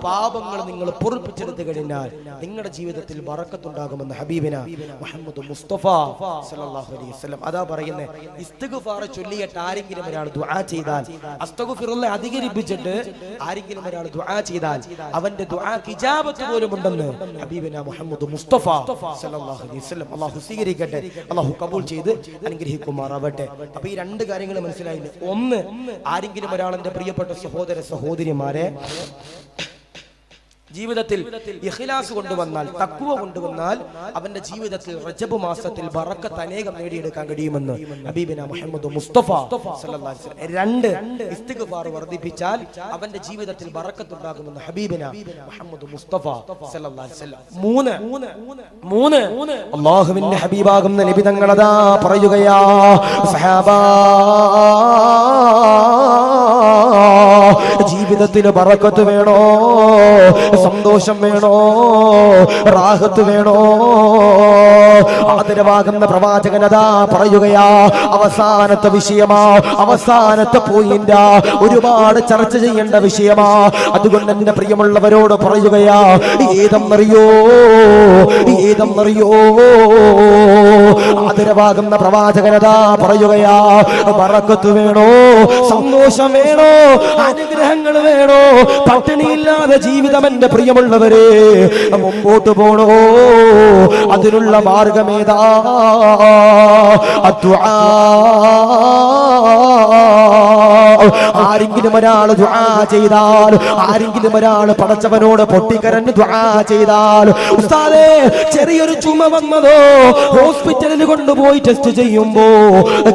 പാപങ്ങൾ നിങ്ങൾ പൊറുപ്പിച്ചെടുത്തു കഴിഞ്ഞാൽ നിങ്ങളുടെ ജീവിതത്തിൽ ബറക്കത്തുണ്ടാകുമെന്ന് ഹബീബിന മുഹമ്മദ് മുസ്തഫ സല്ലല്ലാഹു അലൈഹി വസല്ലം അതാ പറയുന്നത്. ഇസ്തിഗ്ഫാർ ചൊല്ലിയിട്ട് ആരെങ്കിലും ഒരാൾ ദുആ ചെയ്താൽ, അസ്തഗ്ഫിറുല്ലാഹ് അധികരിപ്പിച്ചിട്ട് ആരെങ്കിലും ഒരാൾ ദുആ ചെയ്താൽ അവന്റെ ദുആക്ക് ഇജാബത്ത് പോലും ഉണ്ടെന്ന് ഹബീബിന മുഹമ്മദ് മുസ്തഫ സല്ലല്ലാഹു അലൈഹി വസല്ലം. അല്ലാഹു സ്വീകരിക്കട്ടെ, അല്ലാഹു കബൂൽ ചെയ്ത് അനുഗ്രഹിക്കുമാറാവട്ടെ. അപ്പൊ ഈ രണ്ട് കാര്യങ്ങൾ മനസ്സിലായില്ലേ? ഒന്ന്, ആരെങ്കിലും ഒരാളെന്റെ പ്രിയപ്പെട്ട സഹോദര സഹോദരിമാരെ ജീവിതത്തിൽ ഇഖ്ലാസ് കൊണ്ടുവന്നാൽ, തഖ്വ കൊണ്ടുവന്നാൽ അവന്റെ ജീവിതത്തിൽ റജബ് മാസത്തിൽ ബറക്കത്ത് അനേകം നേടിയെടുക്കാൻ കഴിയുമെന്ന് ഹബീബിന മുഹമ്മദ് മുസ്തഫ സല്ലല്ലാഹു അലൈഹി വസല്ലം. രണ്ട്, ഇസ്തിഗ്ഫാർ വർദ്ധിപ്പിച്ചാൽ അവന്റെ ജീവിതത്തിൽ ബറക്കത്ത് ഉണ്ടാകുമെന്ന് ഹബീബിന മുഹമ്മദ് മുസ്തഫ സല്ലല്ലാഹു അലൈഹി വസല്ലം. മൂന്ന് അല്ലാഹുവിന്റെ ഹബീബാകുന്ന നബി തങ്ങളതാ പറയുകയാ, സഹാബാ ജീവിതത്തിൽ ബറക്കത്ത് വേണോ, സന്തോഷം വേണോ, റാഹത്ത് വേണോ? ആദരവാകുന്ന പ്രവാചകനതാ പറയുകയാ, അവസാനത്തെ വിഷയമാ, അവസാനത്തെ പോയിന്റാ, ഒരുപാട് ചർച്ച ചെയ്യേണ്ട വിഷയമാ. അതുകൊണ്ട് എന്റെ പ്രിയമുള്ളവരോട് പറയുകയാ, ഏതെന്നറിയോ, ആദരവാകുന്ന പ്രവാചകനതാ പറയുകയാ, ബറക്കത്ത് വേണോ, സന്തോഷം വേണോ, അനുഗ്രഹങ്ങൾ വേണോ, പട്ടിണിയില്ലാതെ ജീവിതം എന്റെ പ്രിയമുള്ളവരെ മുമ്പോട്ട് പോണോ? അതിനുള്ള മാർഗമേതാ? ആരെങ്കിലും ഒരാൾ ദുആ ചെയ്താൽ, ആരെങ്കിലും ഒരാൾ പടച്ചവനോട് പൊട്ടിക്കരഞ്ഞ് ദുആ ചെയ്താൽ, ഉസ്താദേ ചെറിയൊരു ചുമ വന്നതോ, ഹോസ്പിറ്റലിൽ കൊണ്ടുപോയി ടെസ്റ്റ് ചെയ്യുമ്പോ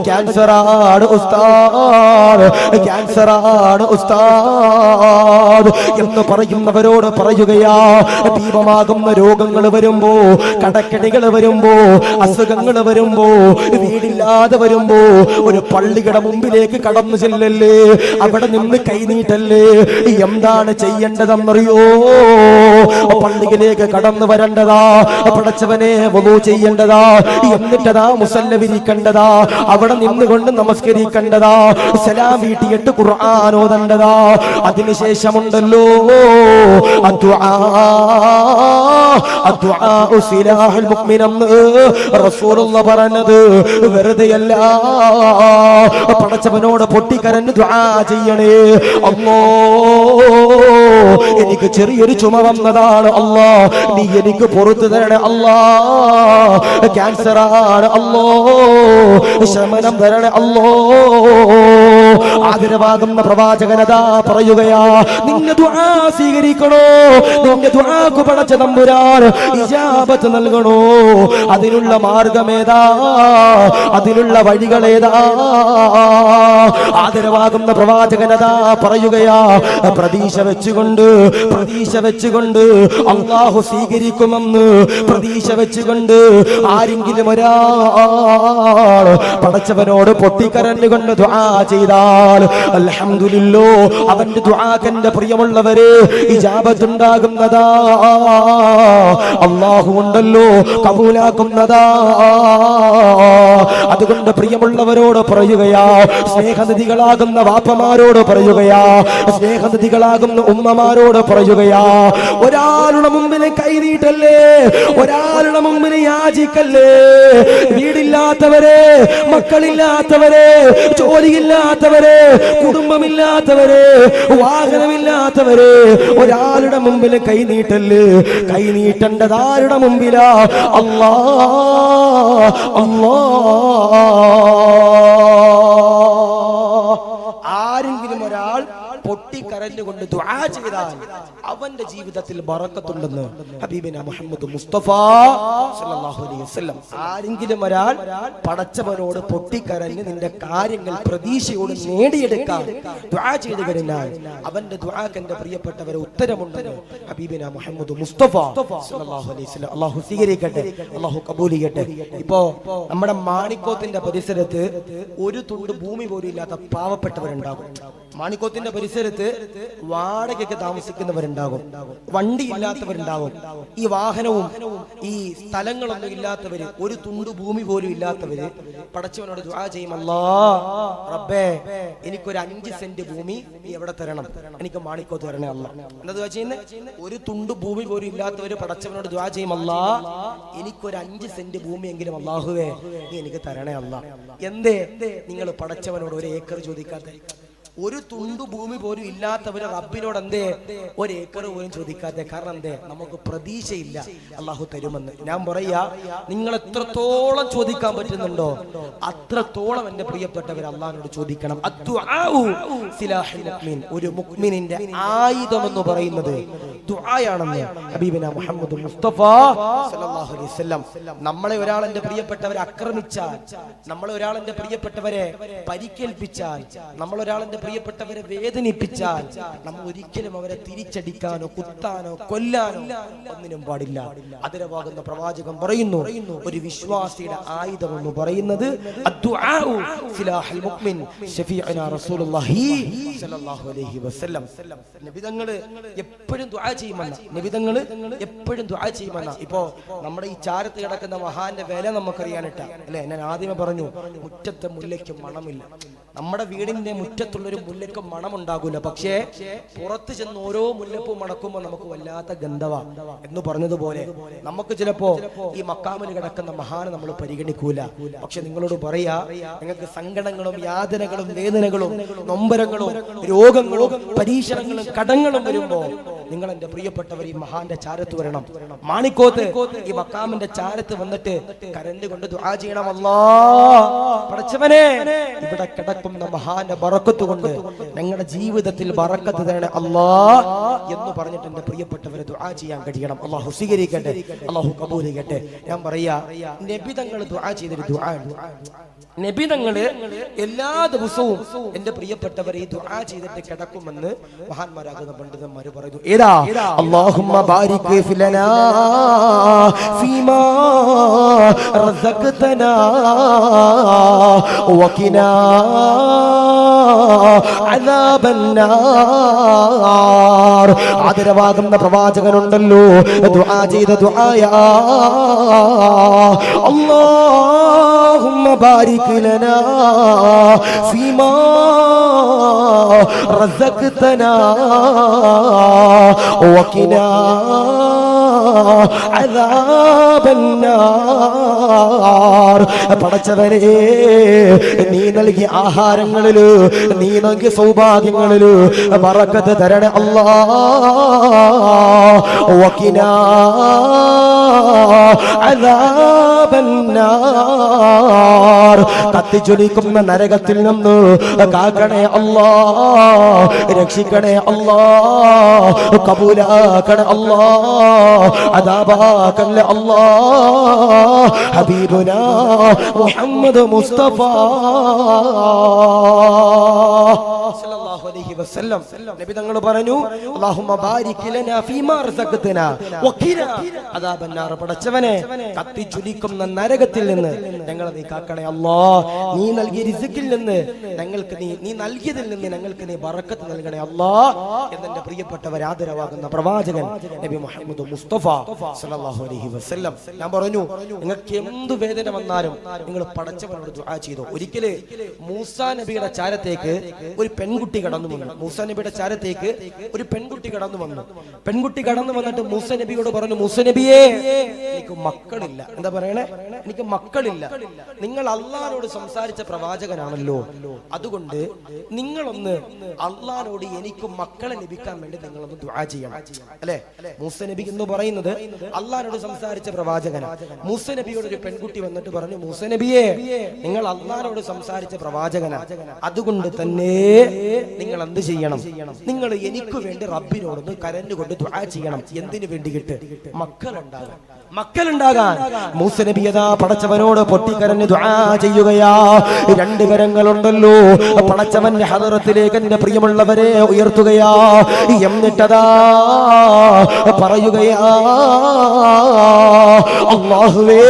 ക്യാൻസർ ആണ് ഉസ്താദ്, ക്യാൻസർ ആണ് ഉസ്താദ് എന്ന് പറയുന്നവരോട് പറയുകയാ, ദീപമാകുന്ന രോഗങ്ങൾ വരുമ്പോ, കടക്കെണികൾ വരുമ്പോ, അസുഖങ്ങൾ വരുമ്പോ, വീടില്ലാതെ വരുമ്പോ ഒരു പള്ളിയുടെ മുമ്പിലേക്ക് കടന്നു ചെല്ലല്ലേ, അവിടെ നിന്ന് കൈനീട്ടല്ലേ. എന്താണ് ചെയ്യേണ്ടതെന്നറിയോ? പള്ളിയിലേക്ക് കടന്നു വരേണ്ടതാ, പടച്ചവനെ വുളൂ ചെയ്യേണ്ടതാ, എന്നിട്ടതാ മുസല്ല വിരിക്കേണ്ടതാ, അവിടെ നിന്നുകൊണ്ട് നമസ്കരിക്കേണ്ടതാ, സലാം വീട്ടിയിട്ട് ഖുർആൻ ഓതേണ്ടതാ. അതിനുശേഷമുണ്ടല്ലോ സിലാഹുൽ മുഅ്മിൻ എന്ന് റസൂലുള്ളാഹി പറഞ്ഞത് വെറുതെയല്ല. പടച്ചവനോട് പൊട്ടിക്കരഞ്ഞ് ദുആ ചെയ്യണേ. അല്ലാ എനിക്ക് ചെറിയൊരു ചുമ വന്നതാണ്, അല്ലാ നീ എനിക്ക് പുറത്തു തരണേ, അല്ലാ ക്യാൻസർ ആണ്, അല്ലാ ശമനം തരണേ, അല്ലാ. ആദരവാകുന്ന പ്രവാചകനതാ പറയുകയാ, നിന്റെ ദുആ സ്വീകരിക്കണോ, നിന്റെ ദുആക്ക് പടച്ച തമ്പുരാൻ ഇജാബത്ത് നൽകണോ? അതിനുള്ള മാർഗമേതാ, അതിനുള്ള വഴികളേതാ? ആദരവാകുന്ന പ്രവാചകനതാ പറയുകയാ, പ്രതീക്ഷ വെച്ചുകൊണ്ട് അല്ലാഹു സ്വീകരിക്കുമെന്ന് പ്രതീക്ഷ വെച്ചുകൊണ്ട് ആരെങ്കിലും ഒരാൾ പടച്ചവനോട് പൊട്ടിക്കരഞ്ഞുകൊണ്ട് ദുആ ചെയ്താൽ അൽഹംദുലില്ലാഹ് അവന്റെ ദുആക്കന്റെ പ്രിയമുള്ളവരെ ഇജാബത്ത് ഉണ്ടാകുന്നതാ. അല്ലാഹു ഉണ്ടല്ലോ കബൂലാക്കുന്നതാ. അതുകൊണ്ട് പ്രിയമുള്ളവരോട് പറയുകയാ, സ്നേഹനിധികളാകുന്ന വാപ്പമാരോട് പറയുകയാ, സ്നേഹനിധികളാകുന്ന ഉമ്മമാരോട് പറയുകയാ, ഒരാളുടെ മുമ്പിൽ കൈനീട്ടല്ലേ, ഒരാളുടെ മുമ്പിൽ യാചിക്കല്ലേ. വീടില്ലാത്തവരെ, മക്കളില്ലാത്തവരെ, ജോലിയില്ലാത്തവരെ, കുടുംബമില്ലാത്തവരെ, വാഹനമില്ലാത്തവരെ ഒരാളുടെ മുമ്പിൽ കൈനീട്ടല്ലേ. കൈനീട്ടേണ്ടത് ആരുടെ മുമ്പിലാ? അല്ലാ, അല്ലാ. ആരെങ്കിലും ഒരാൾ പൊട്ടിക്കരഞ്ഞുകൊണ്ട് ദുആ ചെയ്താൽ അവന്റെ ജീവിതത്തിൽ ബറക്കത്തുണ്ടെന്ന് ഹബീബിന മുഹമ്മദ് മുസ്തഫ സല്ലല്ലാഹു അലൈഹി വസല്ലം. ആരെങ്കിലും ഒരാൾ പടച്ചവനോട് പൊട്ടിക്കരഞ്ഞ് നിന്റെ കാര്യങ്ങൾ പ്രതീക്ഷയോട് നേടിയെടുക്കാൻ ദുആ ചെയ്തു കഴിഞ്ഞാൽ അവന്റെ ദുആക്ക് എന്റെ പ്രിയപ്പെട്ടവരെ ഉത്തരമുണ്ടെന്ന് ഹബീബിന മുഹമ്മദ് മുസ്തഫ സല്ലല്ലാഹു അലൈഹി വസല്ലം. അല്ലാഹു സ്വീകരിക്കട്ടെ, അല്ലാഹു കബൂൽ ചെയ്യട്ടെ. ഇപ്പോ നമ്മുടെ മാണിക്കോത്തിന്റെ പരിസരത്ത് ഒരു തുണ്ട് ഭൂമി പോലും ഇല്ലാത്ത പാവപ്പെട്ടവരുണ്ടാകും. മാണിക്കോത്തിന്റെ പരിസരത്ത് വാടകയ്ക്ക് താമസിക്കുന്നവരുണ്ടാകും, വണ്ടി ഇല്ലാത്തവരുണ്ടാകും, ഈ വാഹനവും ഈ സ്ഥലങ്ങളൊന്നും ഇല്ലാത്തവര്, ഒരു തുണ്ടു ഭൂമി പോലും ഇല്ലാത്തവര് പടച്ചവനോട് ദുആ ചെയ്യും, അല്ലാഹ് റബ്ബേ എനിക്കൊരു 5 സെന്റ് ഭൂമി നീ എവിടെ തരണം, എനിക്ക് മാണിക്കോത്ത് തരണേ അല്ലാഹ്. എന്താ ദുആ ചെയ്യുന്നത്? ഒരു തുണ്ടു ഭൂമി പോലും ഇല്ലാത്തവര് പടച്ചവനോട് ദുആ ചെയ്യും, അല്ലാഹ് എനിക്കൊരു 5 സെന്റ് ഭൂമിയെങ്കിലും അല്ലാഹുവേ നീ എനിക്ക് തരണേ അല്ലാഹ്. എന്തേ നിങ്ങൾ പടച്ചവനോട് 1 ഏക്കർ ചോദിക്കാതെ? ഒരു തുണ്ടു ഭൂമി പോലും ഇല്ലാത്തവര് റബ്ബിനോട് എന്തേ 1 ഏക്കർ പോലും ചോദിക്കാതെ? കാരണം എന്തേ? നമുക്ക് പ്രതീക്ഷയില്ല അള്ളാഹു തരുമെന്ന്. ഞാൻ പറയാ, നിങ്ങൾ എത്രത്തോളം ചോദിക്കാൻ പറ്റുന്നുണ്ടോ അത്രത്തോളം എന്റെ പ്രിയപ്പെട്ടവർ അള്ളാഹിനോട് ചോദിക്കണം. ഒരു മുഅ്മിനിന്റെ ആയുധം എന്ന് പറയുന്നത് ദുആയാണെന്ന് ഹബീബിന മുഹമ്മദ് മുസ്തഫ സല്ലല്ലാഹു അലൈഹി വസല്ലം. നമ്മളെ ഒരാൾ എന്റെ പ്രിയപ്പെട്ടവരെ ആക്രമിച്ചാൽ, നമ്മളെ ഒരാൾ എന്റെ പ്രിയപ്പെട്ടവരെ പരിക്കേൽപ്പിച്ചാൽ, നമ്മളൊരാൾ എന്റെ പ്രിയപ്പെട്ടവരെ വേദനിപ്പിച്ചാൽ, നമ്മൾ ഒരിക്കലും അവരെ തിരിച്ചടിക്കാനോ കുത്താനോ കൊല്ലാനോ ഒന്നിനും പാടില്ല. അതിരവാകുന്ന പ്രവാചകൻ പറയുന്നു, ഒരു വിശ്വാസിയുടെ ആയുധം എന്ന് പറയുന്നത് അദ്ദുആഉ സിലാഹുൽ മുഅ്മിൻ ശഫീഉനാ റസൂലുള്ളാഹി സ്വല്ലല്ലാഹു അലൈഹി വസല്ലം. നബിതങ്ങള് എപ്പോഴും ദുആ ചെയ്യുമെന്ന, നബിതങ്ങള് എപ്പോഴും ദുആ ചെയ്യുമെന്ന. ഇപ്പോ നമ്മുടെ ഈ ചാരത്ത് കിടക്കുന്ന മഹാന്റെ വില നമുക്കറിയാനിട്ട അല്ലെ? ഞാൻ ആദ്യമേ പറഞ്ഞു, മുറ്റത്തെ മുല്ലയ്ക്ക് മണമില്ല. നമ്മുടെ വീടിന്റെ മുറ്റത്തുള്ളൊരു മുല്ലയ്ക്ക് മണമുണ്ടാകൂല, പക്ഷേ പുറത്ത് ചെന്ന് ഓരോ മുല്ലപ്പൂ മണക്കുമ്പോൾ നമുക്ക് വല്ലാത്ത ഗന്ധവ എന്ന് പറഞ്ഞതുപോലെ നമുക്ക് ചിലപ്പോ ഈ മക്കാമിൽ കിടക്കുന്ന മഹാനെ നമ്മൾ പരിഗണിക്കൂല. പക്ഷെ നിങ്ങളോട് പറയാ, നിങ്ങൾക്ക് സങ്കടങ്ങളും യാതനകളും വേദനകളും നൊമ്പരങ്ങളും രോഗങ്ങളും പരീക്ഷണങ്ങളും കടങ്ങളും വരുമ്പോ നിങ്ങൾ എന്റെ പ്രിയപ്പെട്ടവർ ഈ മഹാന്റെ ചാരത്ത് വരണം. മാണിക്കോത്ത് ഈ മക്കാമിന്റെ ചാരത്ത് വന്നിട്ട് കരണ്ട് കൊണ്ട് ദുആ ചെയ്യണം, അല്ലാഹ് പടച്ചവനെ ഇവിടെ കിടക്കുന്ന മഹാന്റെ ബറക്കത്ത് കൊണ്ട് ഞങ്ങളുടെ ജീവിതത്തിൽ ബറക്കത്ത് തരണേ അല്ലാഹ് എന്ന് പറഞ്ഞിട്ട് എന്റെ പ്രിയപ്പെട്ടവരെ ദുആ ചെയ്യാൻ കഴിയണം. അല്ലാഹു സ്വീകരിക്കട്ടെ, അല്ലാഹു കബൂൽ ചെയ്യട്ടെ. ഞാൻ പറയാ, നബി തങ്ങൾ ദുആ ചെയ്തൊരു ദുആ ഉണ്ട്. നബി തങ്ങള് എല്ലാ ദിവസവും എന്റെ പ്രിയപ്പെട്ടവരെ ഈ ദുആ ചെയ്തിട്ട് കിടക്കുമെന്ന് മഹാന്മാരാകുന്ന പണ്ഡിതന്മാര് പറയുന്നു. ഏതാ? അല്ലാഹുമ്മ ബാരിക് ഫിലനാ ഫീമാ റസഖ്തനാ വഖിനാ അദാബന്നാർ. ആദരവാകുന്ന പ്രവാചകനുണ്ടല്ലോ, ദുആ ചെയ്ത ദുആയാ, അല്ലാഹുമ്മ ബാരിക് ലനാ ഫീമാ റസഖ്തനാ വഖിനാ അദാബന്നാർ. പടച്ചവനെ, നീ നൽകിയ ആഹാരങ്ങളില്, നീ നൽകിയ സൗഭാഗ്യങ്ങളില് ബറക്കത്ത് തരണേ അല്ലാഹ്. വഖിനാ അദാബന്നാർ. കത്തിജ്വലിക്കുന്ന നരകത്തിൽ നിന്ന് കാക്കണേ അല്ലാഹ്, രക്ഷിക്കണേ അല്ലാഹ്, കബൂലാക്കണേ അല്ലാഹ്, അദാബാക്കല്ലേ അല്ലാഹ്. ഹബീബുനാ മുഹമ്മദ് മുസ്തഫ സല്ലല്ലാഹു അലൈഹി വസല്ലം നബി തങ്ങൾ പറഞ്ഞു, അല്ലാഹുമ്മ ബാരിക് ലനാ ഫീമാ റസഖ്തനാ വഖിനാ അദാബന്നാർ. പടച്ചവനെ, കത്തിജ്വലിക്കുന്ന നരകത്തിൽ നിന്ന് ഞങ്ങളെ നീ കാക്കണേ അല്ലാഹ്. നീ നൽകിയ റിസ്കിൽ നിന്ന് ഞങ്ങൾക്ക് നീ നൽകിയതിൽ നിന്ന് ഞങ്ങൾക്ക് നീ ബറക്കത്ത് നൽകണേ അല്ലാഹ് എന്നെ പ്രിയപ്പെട്ടവർ ആദരവാകുന്ന പ്രവാചകൻ നബി മുഹമ്മദ് മുസ്തഫ സല്ലല്ലാഹു അലൈഹി വസല്ലം. ഞാൻ പറഞ്ഞു, നിങ്ങൾക്ക് എന്ത് വേദന വന്നാലും നിങ്ങൾ പടച്ചവനോട് ദുആ ചെയ്തു. ഒരിക്കല് മൂസാ നബിയുടെ ചാരത്തേക്ക് ഒരു പെൺകുട്ടി കടന്നു വന്നു. മൂസാ നബിയുടെ ചാരത്തേക്ക് ഒരു പെൺകുട്ടി കടന്നു വന്നു. പെൺകുട്ടി കടന്നു വന്നിട്ട് മൂസാ നബിയോട് പറഞ്ഞു, മൂസാ നബിയേ, എനിക്ക് മക്കളില്ല. എന്താ പറയണേ? എനിക്ക് മക്കളില്ല. നിങ്ങൾ അള്ളാഹുവോട് സംസാരിച്ച പ്രവാചകനാണല്ലോ, അതുകൊണ്ട് നിങ്ങളൊന്ന് അള്ളാഹുവോട് എനിക്ക് മക്കളെ ലഭിക്കാൻ വേണ്ടി നിങ്ങളൊന്ന് ദുആ ചെയ്യണം. അല്ലെ? മൂസാ നബി എന്ന് പറയുന്നത് അള്ളാഹുവോട് സംസാരിച്ച പ്രവാചകനാണ്. മൂസാ നബിയോട് ഒരു പെൺകുട്ടി വന്നിട്ട് പറഞ്ഞു, മൂസാ നബിയെ, നിങ്ങൾ അള്ളാഹുവോട് സംസാരിച്ച പ്രവാചകനാണ്, അതുകൊണ്ട് തന്നെ നിങ്ങൾ എന്ത് ചെയ്യണം? നിങ്ങൾ എനിക്ക് വേണ്ടി റബ്ബിനോടൊന്ന് കരഞ്ഞുകൊണ്ട് ദുആ ചെയ്യണം. എന്തിനു വേണ്ടിയിട്ട്? മക്കളുണ്ടാകാൻ. മക്കളുണ്ടാകാൻ മൂസാ നബി യഥാ പടച്ചവനോട് പൊട്ടിക്കരഞ്ഞ് ദുആ ചെയ്യുകയാ. 2 കരങ്ങളുണ്ടല്ലോ, പടച്ചവന്റെ ഹദറത്തിലേക്ക് എന്റെ പ്രിയമുള്ളവരെ ഉയർത്തുകയാ. എന്നിട്ടതാ പറയുകയാ, അല്ലാഹുവേ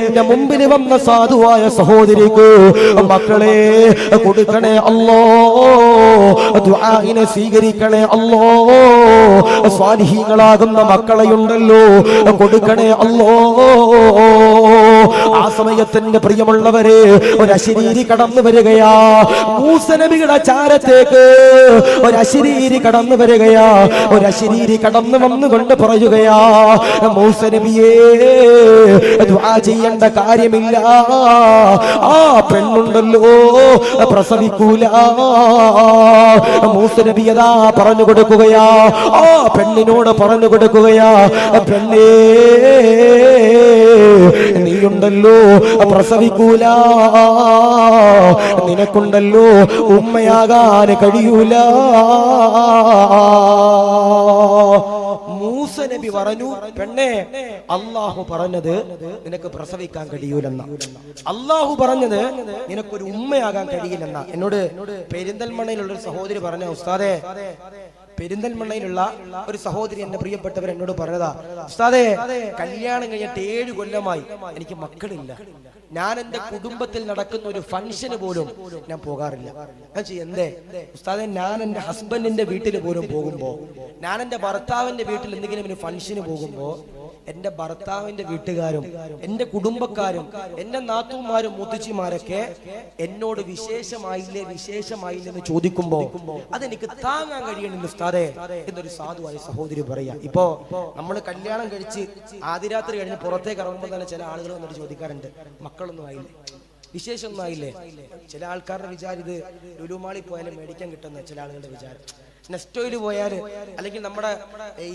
എന്റെ മുമ്പിൽ വന്ന സാധുവായ സഹോദരിക്ക് മക്കളെ കൊടുക്കണേ അല്ലാ, ദുആഇനെ സ്വീകരിക്കണേ അല്ലാ, സ്വാലിഹീങ്ങളാകുന്ന മക്കളെയുണ്ടല്ലോ കൊടുക്കണേ അല്ലാ. ആ സമയത്തിന്റെ പ്രിയമുള്ളവരെ ഒരു അശരീരി കടന്നു വരികയാ, മൂസ നബിയുടെ ചാരത്തേക്ക് ഒരു അശരീരി കടന്നു വരികയാ. ഒരു അശരീരി കടന്നു വന്നുകൊണ്ട് പറയുകയാ, മൂസ നബിയേ ദുആ ചെയ്യേണ്ട കാര്യമില്ല, ആ പെണ്ണുണ്ടല്ലോ പ്രസവിക്കൂല. മൂസ നബി അതാ പറഞ്ഞു കൊടുക്കുകയാ, ആ പെണ്ണിനോട് പറഞ്ഞു കൊടുക്കുകയാ, പെണ്ണേ നീയുണ്ടല്ലോ പ്രസവിക്കൂല, നിനക്കുണ്ടല്ലോ ഉമ്മയാകാൻ കഴിയൂല. മൂസ നബി പറഞ്ഞു, പെണ്ണേ അല്ലാഹു പറഞ്ഞത് നിനക്ക് പ്രസവിക്കാൻ കഴിയൂലെന്ന, അല്ലാഹു പറഞ്ഞത് നിനക്കൊരു ഉമ്മയാകാൻ കഴിയില്ലെന്ന. എന്നോട് പെരിന്തൽമണ്ണയിലുള്ള ഒരു സഹോദരി പറഞ്ഞ, ഉസ്താദേ പെരിന്തൽമണ്ണയിലുള്ള ഒരു സഹോദരി എന്റെ പ്രിയപ്പെട്ടവർ എന്നോട് പറഞ്ഞതാ, ഉസ്താദേ കല്യാണം കഴിഞ്ഞിട്ട് 7 കൊല്ലമായി എനിക്ക് മക്കളില്ല, ഞാൻ എന്റെ കുടുംബത്തിൽ നടക്കുന്ന ഒരു ഫംഗ്ഷന് പോലും ഞാൻ പോകാറില്ല. ഞാൻ എന്തേ ഉസ്താദെ, ഞാൻ എന്റെ ഹസ്ബൻഡിന്റെ വീട്ടിൽ പോലും പോകുമ്പോ, ഞാൻ എന്റെ ഭർത്താവിന്റെ വീട്ടിൽ എന്തെങ്കിലും ഒരു ഫംഗ്ഷന് പോകുമ്പോ എന്റെ ഭർത്താവിന്റെ വീട്ടുകാരും എന്റെ കുടുംബക്കാരും എന്റെ നാത്തൂമാരും മുത്തച്ചിമാരൊക്കെ എന്നോട് വിശേഷമായില്ലേ എന്ന് ചോദിക്കുമ്പോ അതെനിക്ക് താങ്ങാൻ കഴിയണില്ല ഉസ്താദേ എന്നൊരു സാധുവായ സഹോദരി പറയാ. ഇപ്പോ നമ്മൾ കല്യാണം കഴിച്ച് ആദ്യരാത്രി കഴിഞ്ഞ് പുറത്തേക്ക് ഇറങ്ങുമ്പോൾ തന്നെ ചില ആളുകൾ വന്നിട്ട് ചോദിക്കാറുണ്ട്, മക്കളൊന്നും ആയില്ലേ, വിശേഷമൊന്നും ആയില്ലേ. ചില ആൾക്കാരുടെ വിചാരം ഇത് ലുലുമാളിൽ പോയാലും മേടിക്കാൻ കിട്ടുന്ന ചില ആളുകളുടെ വിചാരം. നെസ്റ്റോയിൽ പോയാൽ അല്ലെങ്കിൽ നമ്മുടെ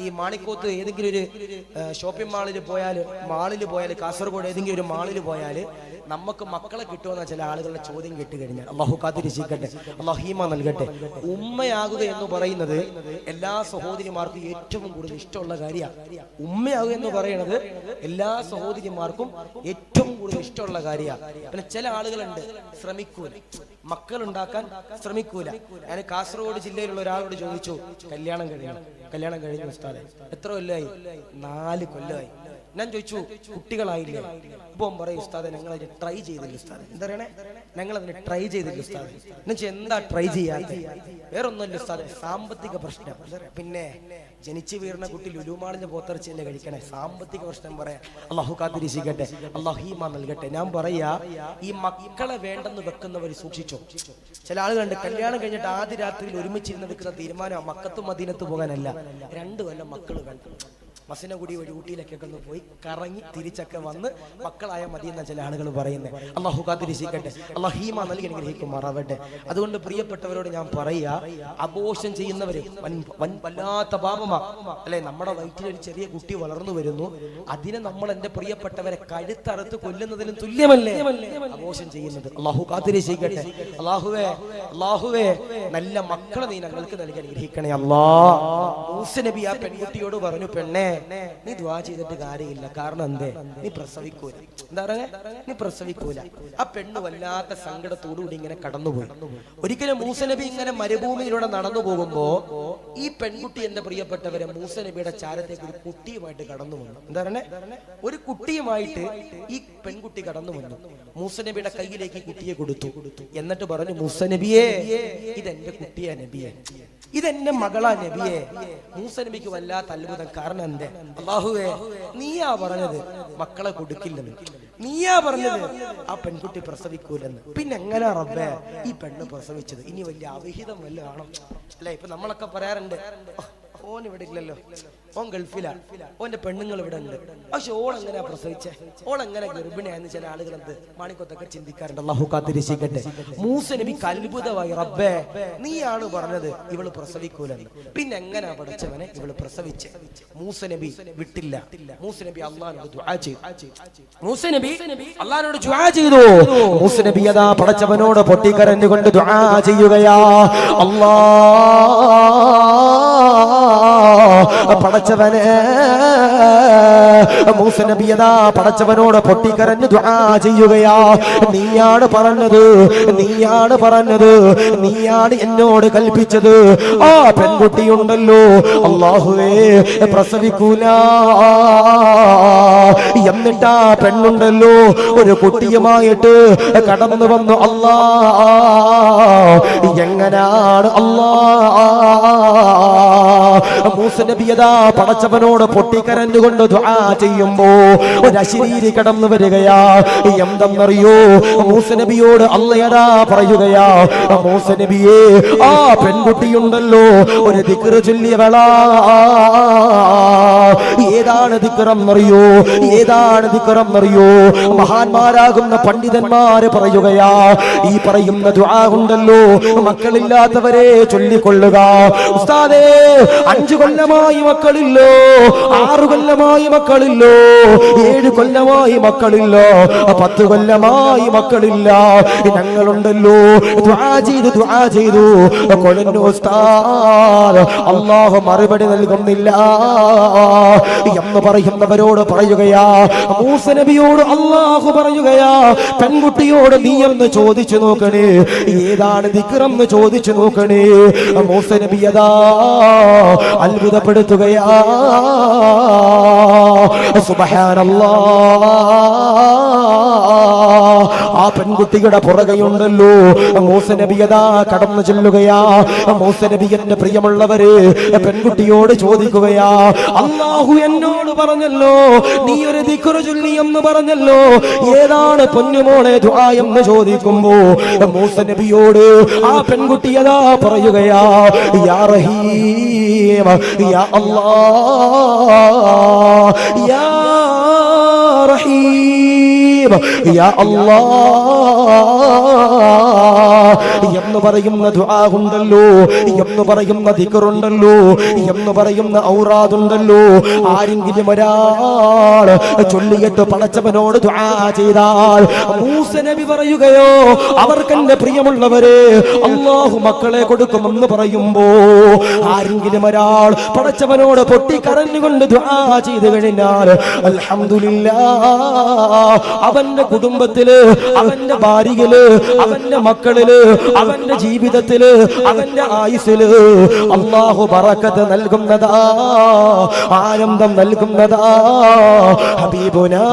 ഈ മാണിക്കോത്ത് ഏതെങ്കിലും ഒരു ഷോപ്പിംഗ് മാളിൽ പോയാൽ കാസർഗോഡ് ഏതെങ്കിലും ഒരു മാളിൽ പോയാൽ നമുക്ക് മക്കളെ കിട്ടുമെന്ന ചില ആളുകളുടെ ചോദ്യം കേട്ടുകഴിഞ്ഞാൽ അള്ളാഹു കാത്തിരിക്കട്ടെ, അള്ളാഹു ഹീമ നൽകട്ടെ. ഉമ്മയാകുക എന്ന് പറയുന്നത് എല്ലാ സഹോദരിമാർക്കും ഏറ്റവും കൂടുതൽ ഇഷ്ടമുള്ള കാര്യമാണ്. ഉമ്മയാകുക എന്ന് പറയുന്നത് എല്ലാ സഹോദരിമാർക്കും ഏറ്റവും കൂടുതൽ ഇഷ്ടമുള്ള കാര്യമാണ്. പിന്നെ ചില ആളുകളുണ്ട് ശ്രമിക്കൂല, മക്കളുണ്ടാക്കാൻ ശ്രമിക്കൂല. ഞാൻ കാസർഗോഡ് ജില്ലയിലുള്ള ഒരാളോട് ചോദിച്ചു, കല്യാണം കഴിഞ്ഞു ഉസ്താദേ, എത്ര കൊല്ലമായി? 4 കൊല്ലമായി. ഞാൻ ചോദിച്ചു, കുട്ടികളായില്ലേ? ഇപ്പം പറയും, ഉസ്താദെ ഞങ്ങളതിന് ട്രൈ ചെയ്തില്ല ഉസ്താദെ. എന്താ പറയണേ? ഞങ്ങളതിന് ട്രൈ ചെയ്തില്ല ഉസ്താദെ. എന്നുവെച്ചാൽ എന്താ ട്രൈ ചെയ്യാതെ? വേറൊന്നുമില്ല ഉസ്താദെ, സാമ്പത്തിക പ്രശ്നം. പിന്നെ ജനിച്ചു വീഴുന്ന കുട്ടി ലുലുമാളിന്റെ പോത്തിറച്ചിയല്ലേ കഴിക്കണേ, സാമ്പത്തിക പ്രശ്നം പറയാം. അള്ളാഹു കാത്തിരിക്കട്ടെ, അള്ളാഹു ഹീമ നൽകട്ടെ. ഞാൻ പറയാ, ഈ മക്കളെ വേണ്ടെന്ന് വെക്കുന്നവർ സൂക്ഷിച്ചോ. ചില ആളുകളുണ്ട് കല്യാണം കഴിഞ്ഞിട്ട് ആദ്യ രാത്രിയിൽ ഒരുമിച്ചിരുന്ന് വെക്കുന്ന തീരുമാനം മക്കത്തും മദീനത്ത് പോകാനല്ല, 2 കൊല്ലം മക്കൾ വേണ്ട. മസനഗുടി വഴി ഊട്ടിയിലൊക്കെ ഒന്ന് പോയി കറങ്ങി തിരിച്ചൊക്കെ വന്ന് മക്കളായ മതി എന്ന ചില ആളുകൾ പറയുന്നത്. അള്ളാഹു കാത്തിരിക്കട്ടെ, അള്ളാഹു ഹീമ നൽകി അനുഗ്രഹിക്കുമാറാവട്ടെ. അതുകൊണ്ട് പ്രിയപ്പെട്ടവരോട് ഞാൻ പറയാ, അബോഷൻ ചെയ്യുന്നവര് വല്ലാത്ത പാപമാ അല്ലെ. നമ്മുടെ വയറ്റിൽ ഒരു ചെറിയ കുട്ടി വളർന്നു വരുന്നു, അതിനെ നമ്മൾ എന്റെ പ്രിയപ്പെട്ടവരെ കഴുത്തറുത്ത് കൊല്ലുന്നതിനും തുല്യമല്ലേ അബോഷൻ ചെയ്യുന്നത്. അള്ളാഹു കാത്തിരിക്കട്ടെ. അള്ളാഹുവേ നല്ല മക്കളെ നീ ഞങ്ങൾക്ക് നൽകി അനുഗ്രഹിക്കണേ അല്ലാ. മൂസ നബി ആ പെൺകുട്ടിയോട് പറഞ്ഞു, പെണ്ണേ നീ ദുആ ചെയ്തിട്ട് കാര്യമില്ല, കാരണം എന്തേ, നീ പ്രസവിക്കൂല. എന്താ പറഞ്ഞേ? നീ പ്രസവിക്കൂല. ആ പെണ്ണ് വല്ലാത്ത സങ്കടത്തോടുകൂടി ഇങ്ങനെ കടന്നുപോയി. ഒരിക്കലും മൂസ നബി ഇങ്ങനെ മരുഭൂമിയിലൂടെ നടന്നു പോകുമ്പോ ഈ പെൺകുട്ടി എന്റെ പ്രിയപ്പെട്ടവരെ മൂസ നബിയുടെ ചാരത്തേക്ക് ഒരു കുട്ടിയുമായിട്ട് കടന്നു വന്നു. എന്താ പറഞ്ഞേ? ഒരു കുട്ടിയുമായിട്ട് ഈ പെൺകുട്ടി കടന്നു വന്നു. മൂസ നബിയുടെ കയ്യിലേക്ക് ഈ കുട്ടിയെ കൊടുത്തു. എന്നിട്ട് പറഞ്ഞു, മൂസ നബിയേ, ഇതെന്റെ കുട്ടിയാ നബിയെ, ഇതെന്റെ മകളാ നബിയെ. മൂസ നബിക്ക് വല്ലാത്ത അത്ഭുതം. കാരണം എന്തേ? അല്ലാഹുവേ, നീയാ പറഞ്ഞത് മക്കളെ കൊടുക്കില്ലെന്ന്, നീയാ പറഞ്ഞത് ആ പെൺകുട്ടി പ്രസവിക്കൂലെന്ന്. പിന്നെ എങ്ങനാ റബ്ബേ ഈ പെണ്ണ് പ്രസവിച്ചത്? ഇനി വലിയ അവിഹിതം വല്ല ആണോ? അല്ലെ, ഇപ്പൊ നമ്മളൊക്കെ പറയാറുണ്ട്, ഓൻ ഇവിടെ ഇല്ലല്ലോ, ഓൻ ഗൾഫിലാ, ഓന്റെ പെണ്ണുങ്ങൾ ഇവിടെ ഉണ്ട്, പക്ഷെ ഓൾ എങ്ങനെയാ പ്രസവിച്ചേ, ഓൾ എങ്ങനെ ഗർഭിണിയാന്ന് ചില ആളുകൾ എന്ത് മാണിക്കൊത്തൊക്കെ ചിന്തിക്കാറുണ്ട്. അല്ലാഹു കാത്തിരിക്കട്ടെ. മൂസ നബിക്ക് അത്ഭുതമായി, റബ്ബേ നീയാണ് പറഞ്ഞത് ഇവള് പ്രസവിക്കൂലെന്ന്, പിന്നെ എങ്ങനെയാ പഠിച്ചവനെ ഇവള് പ്രസവിച്ചേ? മൂസ നബി വിട്ടില്ല. മൂസ നബി അള്ളാഹുവിനോട് ദുആ ചെയ്തു. മൂസ നബി അതാ പടച്ചവനോട് പൊട്ടിക്കരഞ്ഞുകൊണ്ട് ദുആ ചെയ്യുകയാ. പടച്ചവനെ, മൂസ നബി അതാ പടച്ചവനോട് പൊട്ടിക്കരഞ്ഞ് ദുആ ചെയ്യുകയാ. നീയാണ് പറഞ്ഞത്, നീയാണ് എന്നോട് കൽപ്പിച്ചത്. ആ പെൺകുട്ടിയുണ്ടല്ലോ അല്ലാഹുവേ പ്രസവിക്കൂല. എന്നിട്ടാ പെണ്ണുണ്ടല്ലോ ഒരു കുട്ടിയുമായിട്ട് കടന്നു വന്നു. അല്ലാ എങ്ങനാണ് അല്ലാ? മൂസ നബി അതാ പടച്ചവനോട് പൊട്ടിക്കരഞ്ഞുകൊണ്ട് ദുആ ചെയ്യുമ്പോ ഒരു അശരീരി കടന്നു വരികയാ. എന്തെന്നറിയോ? മൂസ നബിയോട് അള്ളയടാ പറയുകയാ, മൂസ നബിയേ ആ പെൺകുട്ടിയുണ്ടല്ലോ ഒരു ദിക്ർ ചൊല്ലിയവളാ. ഏതാണ് ദിക്റെന്നറിയോ? മഹാന്മാരാകുന്ന പണ്ഡിതന്മാര് പറയുകയാ, ഈ പറയുന്ന ദുആ ഉണ്ടല്ലോ മക്കളില്ലാത്തവരെ ചൊല്ലിക്കൊള്ളുക. ഉസ്താദേ 5 കൊല്ലമായി മക്കളില്ലോ, 6 കൊല്ലമായി മക്കളില്ലോ, 7 കൊല്ലമായി മക്കളില്ലോ, 10 കൊല്ലമായി മക്കളില്ല. ഞങ്ങളുണ്ടല്ലോ ദുആ ചെയ്തു കൊള്ളുന്നു ഉസ്താദ്, അല്ലാഹു മറുപടി നൽകുന്നില്ല എന്ന് പറയുന്നവരോട് പറയുകയാ. മൂസ നബിയോട് അല്ലാഹു പറയുകയാ, പെൺകുട്ടിയോട് നീ എന്ന് ചോദിച്ചു നോക്കണേ, ഏതാണ് ദിക്റെന്ന് ചോദിച്ചു നോക്കണേ. മൂസ നബി അതാ അത്ഭുതപ്പെടുത്തുകയാ. സുബ്ഹാനല്ലാഹ്. ആ പെൺകുട്ടിയുടെ പുറകെയുണ്ടല്ലോ മൂസ നബി അതാ കടന്നു ചെല്ലുകയാ. മൂസ നബിയുടെ പ്രിയമുള്ളവര് പെൺകുട്ടിയോട് ചോദിക്കുകയാ, അല്ലാഹു എന്നോട് പറഞ്ഞല്ലോ നീ ഒരു ദിക്ർ ചൊല്ലി എന്ന് പറഞ്ഞല്ലോ, ഏതാണ് പൊന്നുമോളെ ദുആ എന്ന് ചോദിക്കുമ്പോ മൂസ നബിയോട് ആ പെൺകുട്ടി അതാ പറയുകയാ, യാ റഹീം യാ അല്ലാഹ് യാ റഹീം യാ അല്ലാഹ് എന്ന് പറയുന്ന ദുആ ഉണ്ടല്ലോ, എന്ന് പറയുന്ന ദിക്റുണ്ടല്ലോ, എന്ന് പറയുന്ന ഔറാദുണ്ടല്ലോ, ആരെങ്കിലും ഒരാൾ ചൊല്ലിയിട്ട് പടച്ചവനോട് ദുആ ചെയ്താൽ മൂസ നബി പറയുകയോ, അവർക്കെന്റെ പ്രിയമുള്ളവരെ അല്ലാഹു മക്കളെ കൊടുക്കുമെന്ന് പറയുമ്പോ ആരെങ്കിലും ഒരാൾ പടച്ചവനോട് പൊട്ടിക്കരഞ്ഞുകൊണ്ട് ദുആ ചെയ്തു കഴിഞ്ഞാൽ അൽഹംദുലില്ലാഹ് അവന്റെ കുടുംബത്തില്, അവന്റെ ഭാര്യയില്, അവന്റെ മക്കളില്, അവന്റെ ജീവിതത്തില്, അവന്റെ ആയുസ്സില് അല്ലാഹു ബറക്കത്ത് നൽകുന്നതാ, ആനന്ദം നൽകുന്നതാ. ഹബീബുനാ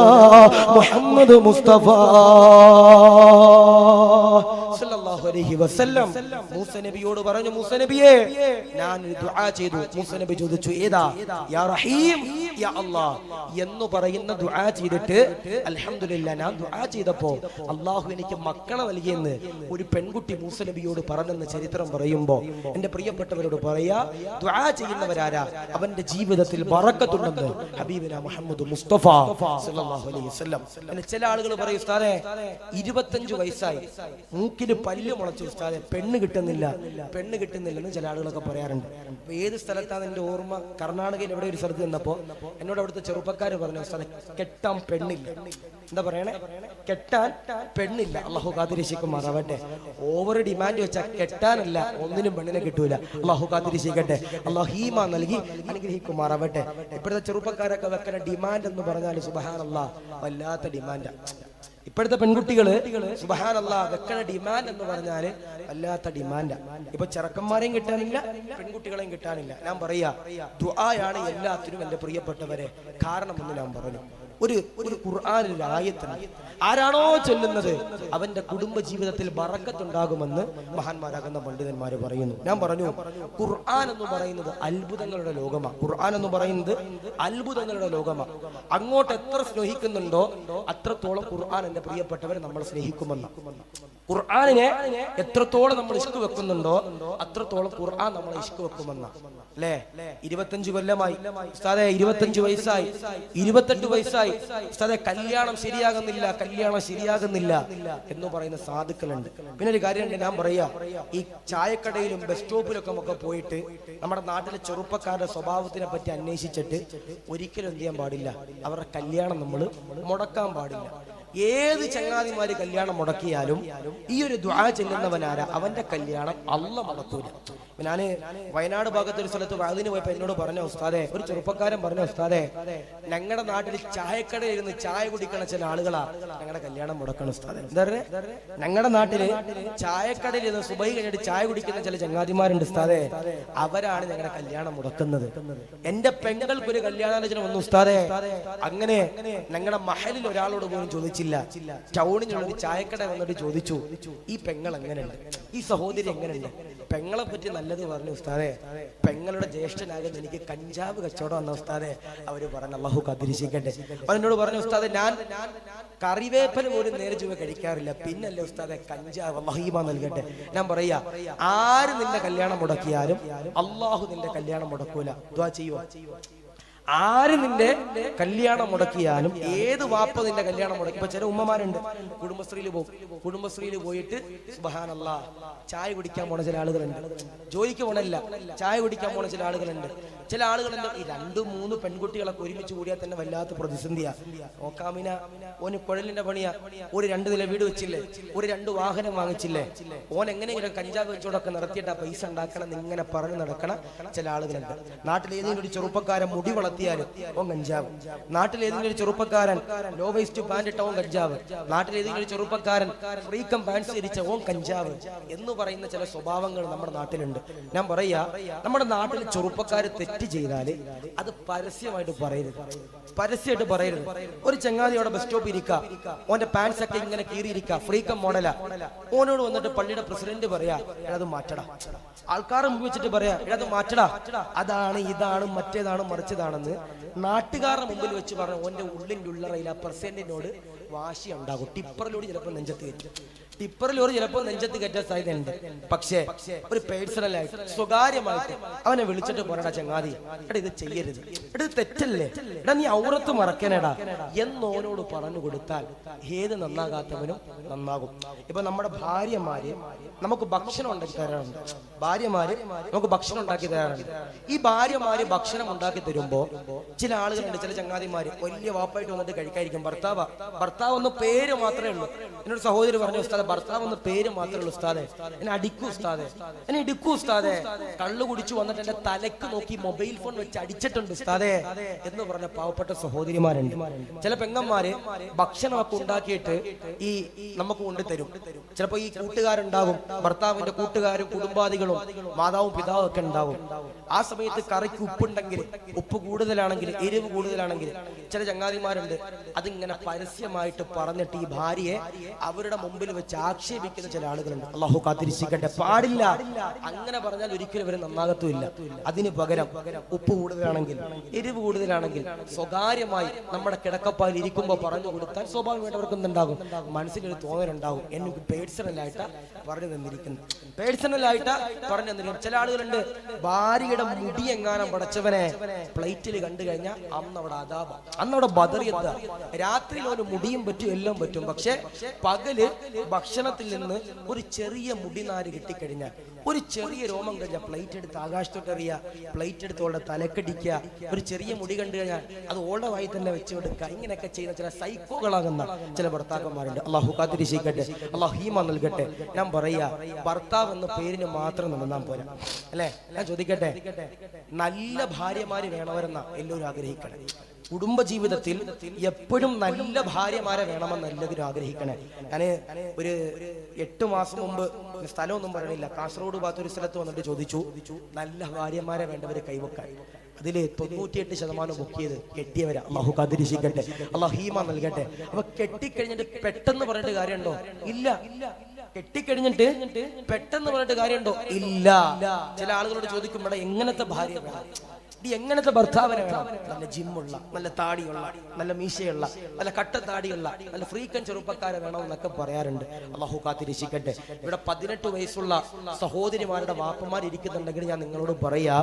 മുഹമ്മദ് മുസ്തഫ സല്ലല്ലാഹു അലൈഹി വസല്ലം മൂസ നബിയോട് പറഞ്ഞു, മൂസ നബിയേ ഞാൻ ഒരു ദുആ ചെയ്തു. മൂസ നബി ചോദിച്ചു, ഏതാ? യാ റഹീം യാ അല്ലാഹ് എന്ന് പറയുന്ന ദുആ ചെയ്തിട്ട് അൽഹംദുലില്ലാ ഞാൻ ദുആ ചെയ്തപ്പോ അല്ലാഹു എനിക്ക് മക്കളെ നൽകിയെന്ന് ഒരു പെൺകുട്ടി മൂസ നബിയോട് പറഞ്ഞെന്ന് ചരിത്രം പറയുമ്പോ എന്റെ പ്രിയപ്പെട്ടവരോട് പറയാ, ദുആ ചെയ്യുന്നവരാരാ അവന്റെ ജീവിതത്തിൽ ബറക്കത്തുണ്ടെന്ന് ഹബീബിന മുഹമ്മദ് മുസ്തഫ സല്ലല്ലാഹു അലൈഹി വസല്ലം. ചില ആളുകൾ പറയും, ഉസ്താദേ 25 വയസ്സായി മൂക്കിന് പല്ല് മുളച്ചു ഉസ്താദേ, പെണ്ണ് കിട്ടുന്നില്ലെന്ന് ചില ആളുകളൊക്കെ പറയാറുണ്ട്. ഏത് സ്ഥലത്താണ് എന്റെ ഓർമ്മ, കർണാടകയിൽ എവിടെ ഒരു സ്ഥലത്ത് നിന്നപ്പോ എന്നോട് അവിടുത്തെ ചെറുപ്പക്കാര് പറഞ്ഞു, ഉസ്താദേ കെട്ടാൻ പെണ്ണില്ല. എന്താ പറയണേ? കെട്ടാൻ പെണ്ണില്ല. അല്ലാഹു കാത്തിരക്ഷിക്കുമാറാവട്ടെ. ഓവർ ഡിമാൻഡ് വെച്ചാൽ കെട്ടാനല്ല, ഒന്നിനും പെണ്ണിനെ കിട്ടൂല. അല്ലാഹു കാത്തിരക്ഷിക്കട്ടെ. അല്ലാഹു ഈമാൻ നൽകി അനുഗ്രഹിക്കുമാറാവട്ടെ. ഇപ്പോഴത്തെ ചെറുപ്പക്കാരൊക്കെ വെക്കുന്ന ഡിമാൻഡ് എന്ന് പറഞ്ഞാൽ സുബ്ഹാനല്ലാഹ് വല്ലാത്ത ഡിമാൻഡാ. ഇപ്പോഴത്തെ പെൺകുട്ടികള് സുബ്ഹാനല്ലാഹ് വെക്കണ ഡിമാൻഡ് എന്ന് പറഞ്ഞാല് വല്ലാത്ത ഡിമാൻഡാ. ഇപ്പൊ ചെറുക്കന്മാരെയും കിട്ടാനില്ല, പെൺകുട്ടികളെയും കിട്ടാനില്ല. ഞാൻ പറയാ ദുആയാണ് എല്ലാത്തിനും എന്റെ പ്രിയപ്പെട്ടവരെ കാരണം എന്ന് ഞാൻ പറഞ്ഞു. ഒരു ഖുർആനിൽ ആയത്തുണ്ട്, ആരാണോ ചൊല്ലുന്നത് അവന്റെ കുടുംബ ജീവിതത്തിൽ ബറക്കത്തുണ്ടാകുമെന്ന് മഹാന്മാരാകുന്ന പണ്ഡിതന്മാര് പറയുന്നു. ഞാൻ പറഞ്ഞു, ഖുർആൻ എന്ന് പറയുന്നത് അത്ഭുതങ്ങളുടെ ലോകമാണ്. ഖുർആൻ എന്ന് പറയുന്നത് അത്ഭുതങ്ങളുടെ ലോകമാണ്. അങ്ങോട്ട് എത്ര സ്നേഹിക്കുന്നുണ്ടോ അത്രത്തോളം ഖുർആൻ എന്റെ പ്രിയപ്പെട്ടവർ നമ്മൾ സ്നേഹിക്കുമെന്ന. ഖുർആനിനെ എത്രത്തോളം നമ്മൾ ഇഷ്ക് വെക്കുന്നുണ്ടോ അത്രത്തോളം ഖുർആൻ നമ്മളെ ഇഷ്ക് വെക്കുമെന്ന. അല്ലേ? 25 കൊല്ലമായി ഉസ്താദേ, 25 വയസ്സായി, 28 വയസ്സായി ഉസ്താദേ, കല്യാണം ശരിയാകുന്നില്ല എന്ന് പറയുന്ന സാധുക്കളുണ്ട്. പിന്നെ ഒരു കാര്യമുണ്ട്, ഞാൻ പറയാ, ഈ ചായക്കടയിലും ബസ് സ്റ്റോപ്പിലൊക്കെ ഒക്കെ പോയിട്ട് നമ്മുടെ നാട്ടിലെ ചെറുപ്പക്കാരുടെ സ്വഭാവത്തിനെ പറ്റി അന്വേഷിച്ചിട്ട് ഒരിക്കലും എന്ത് ചെയ്യാൻ പാടില്ല, അവരുടെ കല്യാണം നമ്മൾ മുടക്കാൻ പാടില്ല. ഏത് ചങ്ങാതിമാര് കല്യാണം മുടക്കിയാലും ഈ ഒരു ദുആ ചെല്ലുന്നവനാരാ അവന്റെ കല്യാണം അല്ലാഹ് മുടക്കൂല. ഞാന് വയനാട് ഭാഗത്ത് ഒരു സ്ഥലത്ത് വഅദിന് പോയപ്പോ എന്നോട് പറഞ്ഞ ഉസ്താദേ, ഒരു ചെറുപ്പക്കാരൻ പറഞ്ഞ ഉസ്താദേ, ഞങ്ങളുടെ നാട്ടിൽ ചായക്കടയിൽ ഇരുന്ന് ചായ കുടിക്കണ ചില ആളുകളാ ഞങ്ങളുടെ കല്യാണം മുടക്കണം ഉസ്താദേ. എന്താ പറയുക, ഞങ്ങളുടെ നാട്ടില് ചായക്കടയിൽ ഇരുന്ന് സുബഹി കഴിഞ്ഞിട്ട് ചായ കുടിക്കുന്ന ചില ചങ്ങാതിമാരുണ്ട് ഉസ്താദേ, അവരാണ് ഞങ്ങളുടെ കല്യാണം മുടക്കുന്നത്. എന്റെ പെങ്ങൾക്ക് ഒരു കല്യാണാലോചന വന്നു ഉസ്താദേ, അങ്ങനെ ഞങ്ങളുടെ മഹലിൽ ഒരാളോട് പോലും ചോദിച്ചില്ല, ടൗണിലുള്ള ഒരു ചായക്കട വന്നിട്ട് ചോദിച്ചു, ഈ പെങ്ങൾ എങ്ങനെയുണ്ട്, ഈ സഹോദരി എങ്ങനെയുണ്ട്. പെങ്ങളെ പറ്റി നല്ലത് പറഞ്ഞു ഉസ്താദേ, പെങ്ങളുടെ ജ്യേഷ്ഠനാകുന്ന എനിക്ക് കഞ്ചാവ് കച്ചവടം വന്ന ഉസ്താദേ. അവര് പറഞ്ഞു അല്ലാഹു കാത്തിരിക്കട്ടെ. അവനോട് പറഞ്ഞു ഉസ്താദേ, ഞാൻ കറിവേപ്പല പോലും നേരെ ചുവ കഴിക്കാറില്ല, പിന്നല്ലേ ഉസ്താദെ കഞ്ചാവ്, അല്ലാഹു ഈമാൻ നൽകട്ടെ. ഞാൻ പറയാ, ആര് നിന്റെ കല്യാണം മുടക്കിയാലും അല്ലാഹു നിന്റെ കല്യാണം മുടക്കൂല. ദുആ ചെയ്യുവോ? ആര് നിന്റെ കല്യാണം മുടക്കിയാലും, ഏത് വാപ്പ നിന്റെ കല്യാണം മുടക്കി. ഇപ്പൊ ചില ഉമ്മമാരുണ്ട് കുടുംബശ്രീയിൽ പോകും, കുടുംബശ്രീയിൽ പോയിട്ട് സുബ്ഹാനല്ലാഹ് ചായ കുടിക്കാൻ പോണ ചില ആളുകളുണ്ട്. ജോലിക്ക് പോണല്ല, ചായ കുടിക്കാൻ പോണ ചില ആളുകളുണ്ട്. ചില ആളുകളുണ്ട് ഈ 2-3 പെൺകുട്ടികളൊക്കെ ഒരുമിച്ച് കൂടിയാൽ തന്നെ വല്ലാത്ത പ്രതിസന്ധിയാ. നോക്കാമിന ഓന് കുഴലിന്റെ പണിയാ, ഒരു 2 നില വീട് വെച്ചില്ലേ, ഒരു 2 വാഹനം വാങ്ങിച്ചില്ലേ, ഓൻ എങ്ങനെയെങ്കിലും കഞ്ചാവ് വെച്ചോടൊക്കെ നടത്തിയിട്ട് ആ പൈസ ഉണ്ടാക്കണം എന്നിങ്ങനെ പറഞ്ഞു നടക്കണ ചില ആളുകളുണ്ട്. നാട്ടിൽ ഏതെങ്കിലും ഒരു ചെറുപ്പക്കാരൻ മുടി വളർത്തിയാലും ഓൻ കഞ്ചാവ്, നാട്ടിൽ ഏതെങ്കിലും ഒരു ചെറുപ്പക്കാരൻ ലോ വേസ്റ്റ് പാൻറ് ഇട്ട ഓൻ കഞ്ചാവ്, നാട്ടിൽ ഏതെങ്കിലും ഒരു ചെറുപ്പക്കാരൻ ഫ്രീക്കം പാൻസ് ധരിച്ച ഓൻ കഞ്ചാവ് എന്ന് പറയുന്ന ചില സ്വഭാവങ്ങൾ നമ്മുടെ നാട്ടിലുണ്ട്. ഞാൻ പറയാ, നമ്മുടെ നാട്ടിൽ ചെറുപ്പക്കാർ തെറ്റ് ചെയ്താല് അത് പരസ്യമായിട്ട് പറയരുത്, പരസ്യമായിട്ട് പറയരുത്. ഒരു ചങ്ങാതി അവിടെ ബസ് സ്റ്റോപ്പ് ഇരിക്കുക, ഓന്റെ പാൻസ് ഒക്കെ ഇങ്ങനെ കീറിയിരിക്കുക, ഫ്രീക്കം മോഡലാ. ഓനോട് വന്നിട്ട് പള്ളിയുടെ പ്രസിഡന്റ് പറയാ, അത് മാറ്റടാ. ആൾക്കാരെ മുമ്പ് വെച്ചിട്ട് പറയാ, അത് മാറ്റടാ, അതാണ് ഇതാണ് മറ്റേതാണ് മറിച്ചതാണെന്ന് നാട്ടുകാരുടെ മുമ്പിൽ വെച്ച് പറഞ്ഞ ഓന്റെ ഉള്ളിൻ്റെ ഉള്ളറയിൽ ആ പ്രസിഡന്റിനോട് വാശി ഉണ്ടാകും. ടിപ്പറിലൂടെ ചിലപ്പോൾ നെഞ്ചത്ത് കയറ്റും, ടിപ്പറിലൂടെ ചിലപ്പോൾ നെഞ്ചത്ത് കയറ്റാൻ സാധ്യതയുണ്ട്. പക്ഷേ ഒരു പേഴ്സണലായിട്ട് സ്വകാര്യമായിട്ട് അവനെ വിളിച്ചിട്ട് പറയടാ ചങ്ങാതി, എടാ ഇത് ചെയ്യരുത്, എടാ ഇത് തെറ്റല്ലേ, എടാ നീ ഔറത്ത് മറക്കനടാ എന്നോനോട് പറഞ്ഞു കൊടുത്താൽ ഏത് നന്നാകാത്തവനും നന്നാകും. ഇപ്പൊ നമ്മുടെ ഭാര്യമാര് നമുക്ക് ഭക്ഷണം ഉണ്ടാക്കി തരാറുണ്ട്, ഭാര്യമാര് നമുക്ക് ഭക്ഷണം ഉണ്ടാക്കി തരാറുണ്ട്. ഈ ഭാര്യമാര് ഭക്ഷണം ഉണ്ടാക്കി തരുമ്പോ ചില ആളുകളുണ്ട്, ചില ചങ്ങാതിമാര് വലിയ വാപ്പായിട്ട് വന്നിട്ട് കഴിക്കാതിരിക്കും. ഭർത്താവ് ഒന്ന് പേര് മാത്രമേ ഉള്ളൂ. എന്നോട് സഹോദരി പറഞ്ഞു ഉസ്താദെ, ഭർത്താവ് ഒന്ന് പേര് മാത്രമേ ഉള്ളൂ ഉസ്താദെ, എന്നെ അടിക്കൂ ഉസ്താദെ, എന്നെ ഇടിക്കൂ ഉസ്താദെ, കള്ളു കുടിച്ചു വന്നിട്ട് എന്റെ തലക്ക് നോക്കി മൊബൈൽ ഫോൺ വെച്ച് അടിച്ചിട്ടുണ്ട് ഉസ്താദെ എന്ന് പറഞ്ഞ പാവപ്പെട്ട സഹോദരിമാരുണ്ട്. ചില പെങ്ങന്മാര് ഭക്ഷണമൊക്കെ ഉണ്ടാക്കിയിട്ട് ഈ നമുക്ക് കൊണ്ടുതരും. ചിലപ്പോ ഈ കൂട്ടുകാരുണ്ടാകും, ഭർത്താവിന്റെ കൂട്ടുകാരും കുടുംബാദികളും മാതാവും പിതാവും ഒക്കെ ഉണ്ടാവും. ആ സമയത്ത് കറിക്ക് ഉപ്പുണ്ടെങ്കിൽ, ഉപ്പ് കൂടുതലാണെങ്കിൽ, എരിവ് കൂടുതലാണെങ്കിൽ ചില ചങ്ങാതിമാരുണ്ട് അതിങ്ങനെ പരസ്യമായിട്ട് പറഞ്ഞിട്ട് ഈ ഭാര്യയെ അവരുടെ മുമ്പിൽ വെച്ച് ആക്ഷേപിക്കുന്ന ചില ആളുകളുണ്ട്. അല്ലാഹു കാത്തിരിക്കട്ടെ, പാടില്ല. അങ്ങനെ പറഞ്ഞാൽ ഒരിക്കലും ഇവരെ നന്നാകത്തുമില്ല. അതിന് പകരം ഉപ്പ് കൂടുതലാണെങ്കിൽ, എരിവ് കൂടുതലാണെങ്കിൽ സ്വകാര്യമായി നമ്മുടെ കിടക്കപ്പായിൽ ഇരിക്കുമ്പോൾ പറഞ്ഞു കൊടുത്താൽ സ്വാഭാവികമായിട്ട് അവർക്ക് എന്തുണ്ടാകും, മനസ്സിലൊരു തോന്നലുണ്ടാകും, എനിക്ക് പേഴ്സണലായിട്ട് പറഞ്ഞു തന്നിരിക്കുന്നു, പേഴ്സണലായിട്ട് പറഞ്ഞു തന്നിരിക്കുന്നു. ചില ആളുകളുണ്ട് ഭാര്യയുടെ മുടി എങ്ങാനും പടച്ചവനെ പ്ലേറ്റിൽ കണ്ടു കഴിഞ്ഞാൽ അന്നവിടെ അതാപ, അന്നവിടെ ബദറിയത്ത. രാത്രിയിൽ ഒരു മുടിയും പറ്റും, എല്ലാം പറ്റും. പക്ഷെ പകല് ഭക്ഷണത്തിൽ നിന്ന് ഒരു ചെറിയ മുടിനാര് കിട്ടിക്കഴിഞ്ഞാൽ, ഒരു ചെറിയ രോമം കഴിഞ്ഞാൽ പ്ലേറ്റ് എടുത്ത് ആകാശത്തോട്ട് എറിയുക, പ്ലേറ്റ് എടുത്ത് ഓളുടെ തലക്കടിക്കുക. ഒരു ചെറിയ മുടി കണ്ടു കഴിഞ്ഞാൽ അത് ഓളുടെ വായി തന്നെ വെച്ച് കൊടുക്കുക. ഇങ്ങനെയൊക്കെ ചെയ്യുന്ന ചില സൈക്കോകളാകുന്ന ചില ഭർത്താക്കന്മാരുണ്ട്. അല്ലാഹു കാത്തിരിക്കട്ടെ, അല്ലാഹു ഈമാൻ നൽകട്ടെ. ഞാൻ പറയാ, ഭർത്താവ് എന്ന പേരിന് മാത്രം നന്നാൻ പോരാ അല്ലെ. ഞാൻ ചോദിക്കട്ടെ, നല്ല ഭാര്യമാര് വേണവരെന്നാ എല്ലാവരും ആഗ്രഹിക്കണം. കുടുംബജീവിതത്തിൽ എപ്പോഴും നല്ല ഭാര്യമാരെ വേണമെന്ന് എല്ലാവരും ആഗ്രഹിക്കണേ. ഞാന് ഒരു 8 മാസം മുമ്പ്, സ്ഥലമൊന്നും പറയണില്ല, കാസർഗോഡ് ഭാഗത്തൊരു സ്ഥലത്ത് വന്നിട്ട് ചോദിച്ചു, നല്ല ഭാര്യമാരെ വേണ്ടവര് കൈവക്കാൻ. അതില് 98% ബുക്ക് ചെയ്ത് കെട്ടിയവരാ. അല്ലാഹു കാത്തിരിക്കട്ടെ, അല്ലാഹു ഈമാൻ നൽകട്ടെ. അപ്പൊ കെട്ടിക്കഴിഞ്ഞിട്ട് പെട്ടെന്ന് പറഞ്ഞിട്ട് കാര്യമുണ്ടോ? ഇല്ല. കെട്ടിക്കഴിഞ്ഞിട്ട് പെട്ടെന്ന് പറഞ്ഞിട്ട് കാര്യമുണ്ടോ? ഇല്ല. ചില ആളുകളോട് ചോദിക്കും, ഇവിടെ എങ്ങനത്തെ ഭാര്യ വേണം, എങ്ങനത്തെ ഭർത്താവിനെ വേണം? നല്ല ജിമ്മുള്ള, നല്ല താടിയുള്ള, നല്ല മീശയുള്ള, നല്ല കട്ടത്താടിയുള്ള, നല്ല ഫ്രീക്കൻ ചെറുപ്പക്കാരെ വേണം എന്നൊക്കെ പറയാറുണ്ട്. അല്ലാഹു കാത്തിരിക്കട്ടെ. ഇവിടെ 18 വയസ്സുള്ള സഹോദരിമാരുടെ വാപ്പമാർ ഇരിക്കുന്നുണ്ടെങ്കിൽ ഞാൻ നിങ്ങളോട് പറയാ,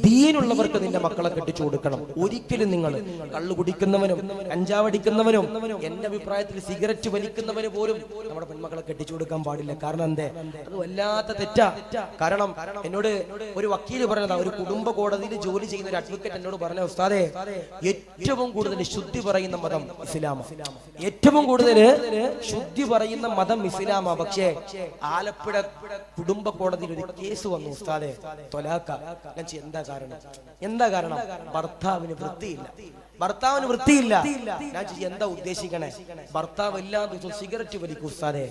ദീനുള്ളവർക്ക് നിന്റെ മക്കളെ കെട്ടിച്ചു കൊടുക്കണം. ഒരിക്കലും നിങ്ങൾ കള്ളു കുടിക്കുന്നവനും കഞ്ചാവടിക്കുന്നവനും എന്റെ അഭിപ്രായത്തിൽ സിഗരറ്റ് വലിക്കുന്നവന് പോലും നമ്മുടെ പെൺമക്കളെ കെട്ടിച്ചു കൊടുക്കാൻ പാടില്ല. കാരണം എന്തേ, അത് വല്ലാത്ത തെറ്റാ. കാരണം എന്നോട് ഒരു വക്കീൽ വക്കീല് പറഞ്ഞതാ, ഒരു കുടുംബ കോടതിയിൽ ജോലി ചെയ്യുന്ന ഒരു അഡ്വക്കേറ്റ് എന്നോട് പറഞ്ഞ, ഉസ്താദേ ഏറ്റവും കൂടുതൽ ശുദ്ധി പറയുന്ന മതം ഇസ്ലാമാ, ഏറ്റവും കൂടുതൽ ശുദ്ധി പറയുന്ന മതം ഇസ്ലാമാ. പക്ഷേ ആലപ്പുഴ കുടുംബ കോടതിയിൽ ഒരു കേസ് വന്നു ഉസ്താദേ, തൊലാക്ക. എന്താ കാരണം? ഭർത്താവിന് വൃത്തിയില്ല, ഭർത്താവിന് വൃത്തിയില്ല. ഞാൻ എന്താ ഉദ്ദേശിക്കണേ? ഭർത്താവ് എല്ലാ ദിവസവും സിഗരറ്റ് വലിക്കും ഉസ്താദേ.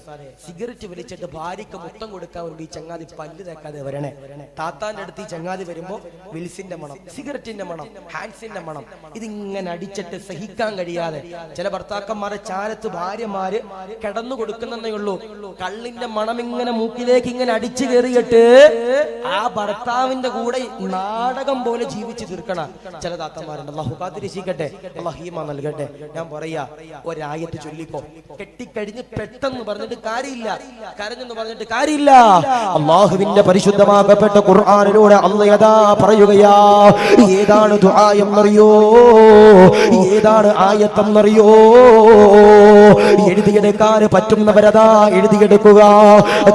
സിഗരറ്റ് വലിച്ചിട്ട് ഭാര്യക്ക് മുത്തം കൊടുക്കാൻ വേണ്ടി ഈ ചങ്ങാതി പല്ല് തേക്കാതെ വരണേ. താത്താന്റെ അടുത്ത് ഈ ചങ്ങാതി വരുമ്പോ വിൽസിന്റെ മണം, സിഗരറ്റിന്റെ മണം, ഹാൻസിന്റെ മണം, ഇതിങ്ങനെ അടിച്ചിട്ട് സഹിക്കാൻ കഴിയാതെ ചില ഭർത്താക്കന്മാരെ ചാരത്ത് ഭാര്യമാര് കിടന്നു കൊടുക്കുന്നേ ഉള്ളൂ. കള്ളിന്റെ മണം ഇങ്ങനെ മൂക്കിലേക്ക് ഇങ്ങനെ അടിച്ചു കയറിയിട്ട് ആ ഭർത്താവിന്റെ കൂടെ നാടകം പോലെ ജീവിച്ചു തീർക്കണ ചില താത്തന്മാരുണ്ട്. അല്ലാഹു കാത്തിരക്ഷിക്കട്ടെ, അല്ലാഹു ഹീമ നൽകട്ടെ. ഞാൻ പറയാ, ഒരായത്ത് ചൊല്ലിക്കോ, കെട്ടിക്കഴിഞ്ഞ് പെട്ടെന്ന് പറഞ്ഞിട്ട് കാര്യമില്ല, കരഞ്ഞെന്ന് പറഞ്ഞിട്ട് കാര്യമില്ല. അല്ലാഹുവിന്റെ പരിശുദ്ധമാക്കപ്പെട്ട ഖുർആനിലൂടെ അല്ലാഹു യഥാ പറയുകയാ. ഏതാണ് ദുആ എന്നറിയോ? ഏതാണ് ആയത്തെന്നറിയോ? എഴുതിയെടുക്കാൻ പറ്റുന്നവരതാ എഴുതിയെടുക്കുക,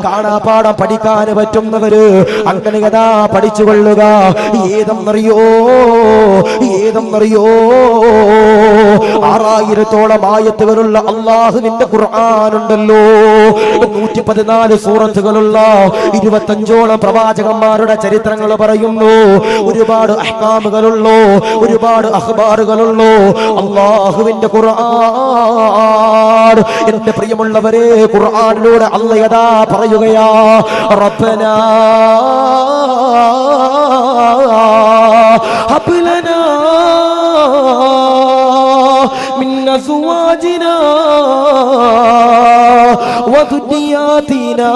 കാണാപാഠം പഠിക്കാൻ പറ്റുന്നവര് അങ്ങനെ യഥാ പഠിച്ചുകൊള്ളുക. ഏതെന്നറിയോ? ഏതെന്നറിയോ? 6000-ഓളം ആയത്തുകളുള്ള അള്ളാഹുവിന്റെ ഖുർആനുണ്ടല്ലോ. 114 സൂറത്തുകളുള്ള 25ഓളം പ്രവാചകന്മാരുടെ ചരിത്രങ്ങൾ പറയുന്നു. ഒരുപാട് അഹ്കാമുകളുള്ളോ, ഒരുപാട് അഖ്ബാറുകളുള്ളോ അള്ളാഹുവിന്റെ ഖുർആൻ. എന്റെ പ്രിയമുള്ളവരെ, ഖുർആനിലൂടെ അല്ലാഹു യഥാ പറയുകയാ, റബ്ബനാ ഹബ് ലനാ മിൻ അസ്വാജിനാ വദുനിയാതിനാ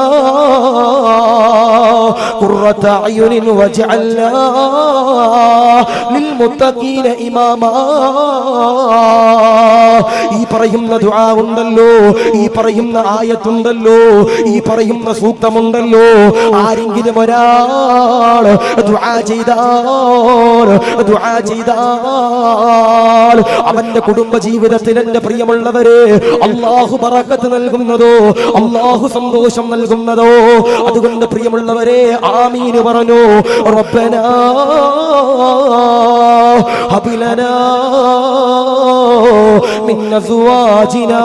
ഖുർറത അയുനിൻ വജഅൽനാ ലിൽമുത്തഖീന ഇമാമാ. ഈ പറയുന്ന ദുആ ഉണ്ടല്ലോ, ഈ പറയുന്ന ആയത്തുണ്ടല്ലോ, ഈ പറയുന്ന സൂക്തമുണ്ടല്ലോ, ആരെങ്കിലും ഒരാൾ ദുആ ചെയ്താൽ അവന്റെ കുടുംബ ജീവിതത്തിൽ എന്റെ പ്രിയമുള്ളവരെ അല്ലാഹു ബറക്കത്ത് നൽകുന്നതോ, അല്ലാഹു സന്തോഷം നൽകുന്നതോ. അതുകൊണ്ട് പ്രിയമുള്ളവരെ, ആമീൻ പറഞ്ഞു. റബ്ബനാ ഹബ് ലനാ മിൻ അസ്വാജിനാ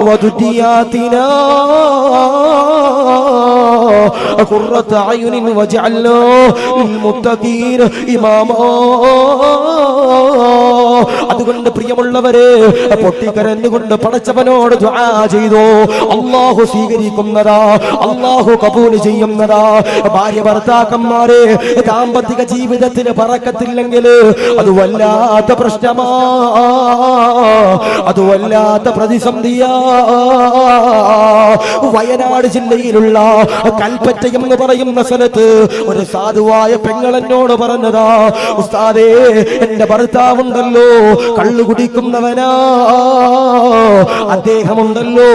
വദുനിയാതിനാ ഖുർറത അയുനിൻ വജഅൽനാ ലിൽമുത്തഖീന ഇമാമാ. അതുകൊണ്ട് പ്രിയമുള്ളവരെ, പൊട്ടിക്കരഞ്ഞുകൊണ്ട് പടച്ചവനോട് ദുആ ചെയ്തു. അല്ലാഹു സ്വീകരിക്കുന്നതാ, അല്ലാഹു കബൂൽ ചെയ്യുന്നതാ. ഭാര്യ ഭർത്താക്കന്മാരെ, ദാമ്പത്തിക ജീവിതത്തിന് ബറക്കത്തില്ലെങ്കിൽ അത് വല്ലാത്ത പ്രശ്നമാ, അത് വല്ലാത്ത പ്രതിസന്ധിയാ. വയനാട് ജില്ലയിലുള്ള കൽപ്പറ്റ എന്ന് പറയുന്ന സ്ഥലത്ത് ഒരു സാധുവായ പെങ്ങളെന്നോട് പറഞ്ഞതാ, ഉസ്താദേ, എന്റെ ഭർത്താവുണ്ടല്ലോ കള്ളു കുടിക്കുന്നവനാ, അദ്ദേഹമുണ്ടല്ലോ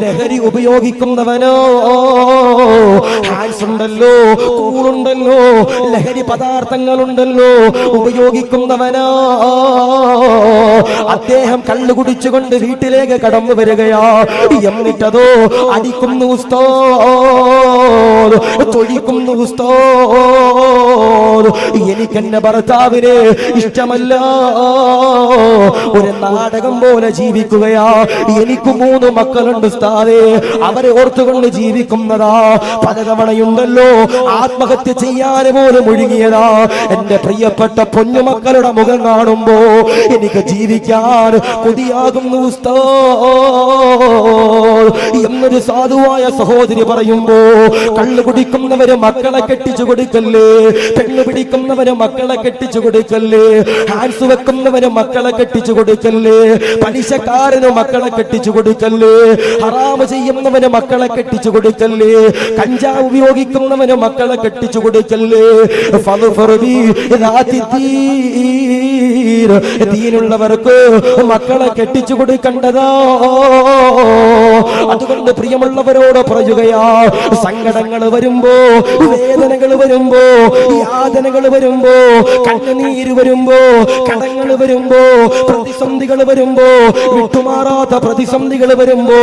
ലഹരി ഉപയോഗിക്കുന്നവനോ, ഹാൻസ് ഉണ്ടല്ലോ, കൂളുണ്ടല്ലോ, ലഹരി പദാർത്ഥങ്ങളുണ്ടല്ലോ ഉപയോഗിക്കുന്നവനാ. അദ്ദേഹം കള്ളു കുടിച്ചുകൊണ്ട് വീട്ടിലേക്ക് കടന്നു വരികയാ. എന്നിട്ടതോ അടിക്കുന്നു ഉസ്താദ്, തൊഴിക്കുന്നു ഉസ്താദ്. എനിക്കെന്റെ ഭർത്താവിനെ ഇഷ്ടമല്ല, ഒരു നാടകം പോലെ ജീവിക്കുകയാ. എനിക്ക് 3 മക്കളുണ്ട് ഉസ്താദേ, അവരെ ഓർത്തുകൊണ്ട് ജീവിക്കുന്നതാ. പലതവണയുണ്ടല്ലോ ആത്മഹത്യ ചെയ്യാൻ പോലും ഒഴുകിയതാ. എന്റെ പ്രിയപ്പെട്ട പൊന്നുമക്കളുടെ മുഖം കാണുമ്പോ എനിക്ക് ജീവിക്കാൻ കൊതിയാകുന്നു ഉസ്താദ് എന്നൊരു സാധുവായ സഹോദരി പറയുമ്പോ, കള്ളു കുടിക്കുന്നവര് മക്കളെ കെട്ടിച്ചു കൊടുക്കല്ലേ, പെണ്ണ് പിടിക്കുന്നവര് മക്കളെ കെട്ടിച്ചു കൊടുക്കല്ലേ, ഹാൻസ് വെക്കുന്നവര് മക്കളെ കെട്ടിച്ചു കൊടുക്കല്ലേ, പലിശക്കാരന് മക്കളെ കെട്ടിച്ചു കൊടുക്കല്ലേ, ഹറാമ് ചെയ്യുന്നവന് മക്കളെ കെട്ടിച്ചു കൊടുക്കല്ലേ, കഞ്ചാവ് ഉപയോഗിക്കുന്നവന് മക്കളെ കെട്ടിച്ചു കൊടുക്കല്ലേ. ദീനുള്ളവർക്ക് മക്കളെ കെട്ടിച്ചു കൊടുക്കേണ്ടതാ. അതുകൊണ്ട് പ്രിയമുള്ളവരോട് പറയുകയാ, സങ്കടങ്ങൾ വരുമ്പോ, വേദനകൾ വരുമ്പോ, യാതനകൾ വരുമ്പോ, കണ്ണുനീര് വരുമ്പോ, കടങ്ങൾ വരുമ്പോ, പ്രതിസന്ധികൾ വരുമ്പോ, വിട്ടുമാറാത്ത പ്രതിസന്ധികൾ വരുമ്പോ,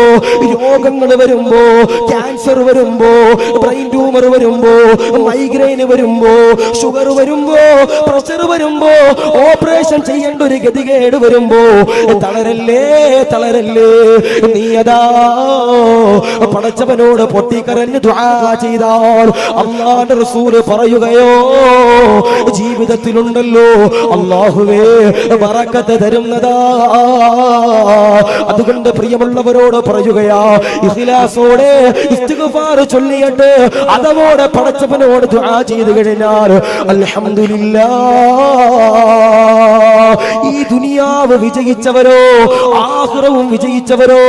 രോഗങ്ങൾ വരുമ്പോ, ക്യാൻസർ വരുമ്പോ, ബ്രെയിൻ ട്യൂമർ വരുമ്പോ, മൈഗ്രെയിൻ വരുമ്പോ, ഷുഗർ വരുമ്പോ, പ്രഷർ വരുമ്പോ, ഓപ്പറേഷൻ ചെയ്യേണ്ട ഒരു ഗതികേട് വരുമ്പോ തളരല്ലേ, തളരല്ലേ. നീ അതാ പടച്ചവനോട് പൊട്ടിക്കരഞ്ഞ് ദുആ ചെയ്താൽ അല്ലാഹുവിന്റെ റസൂൽ പറയുകയോ, ജീവിതത്തിലുണ്ടല്ലോ അല്ലാഹുവേ ബറക്കത്ത് തരുന്നതാ. അതുകൊണ്ട് പ്രിയമുള്ളവരോട് പറയുകയാ, ഇഖ്ലാസോടെ ഇസ്തിഗ്ഫാർ ചൊല്ലിയിട്ട് അതവോടെ പടച്ചവനോട് ദുആ ചെയ്തു കഴിഞ്ഞാൽ അൽഹംദുലില്ലാഹ്, ഈ ദുനിയാവ് വിജയിച്ചവരോ ആഖിറവും വിജയിച്ചവരോ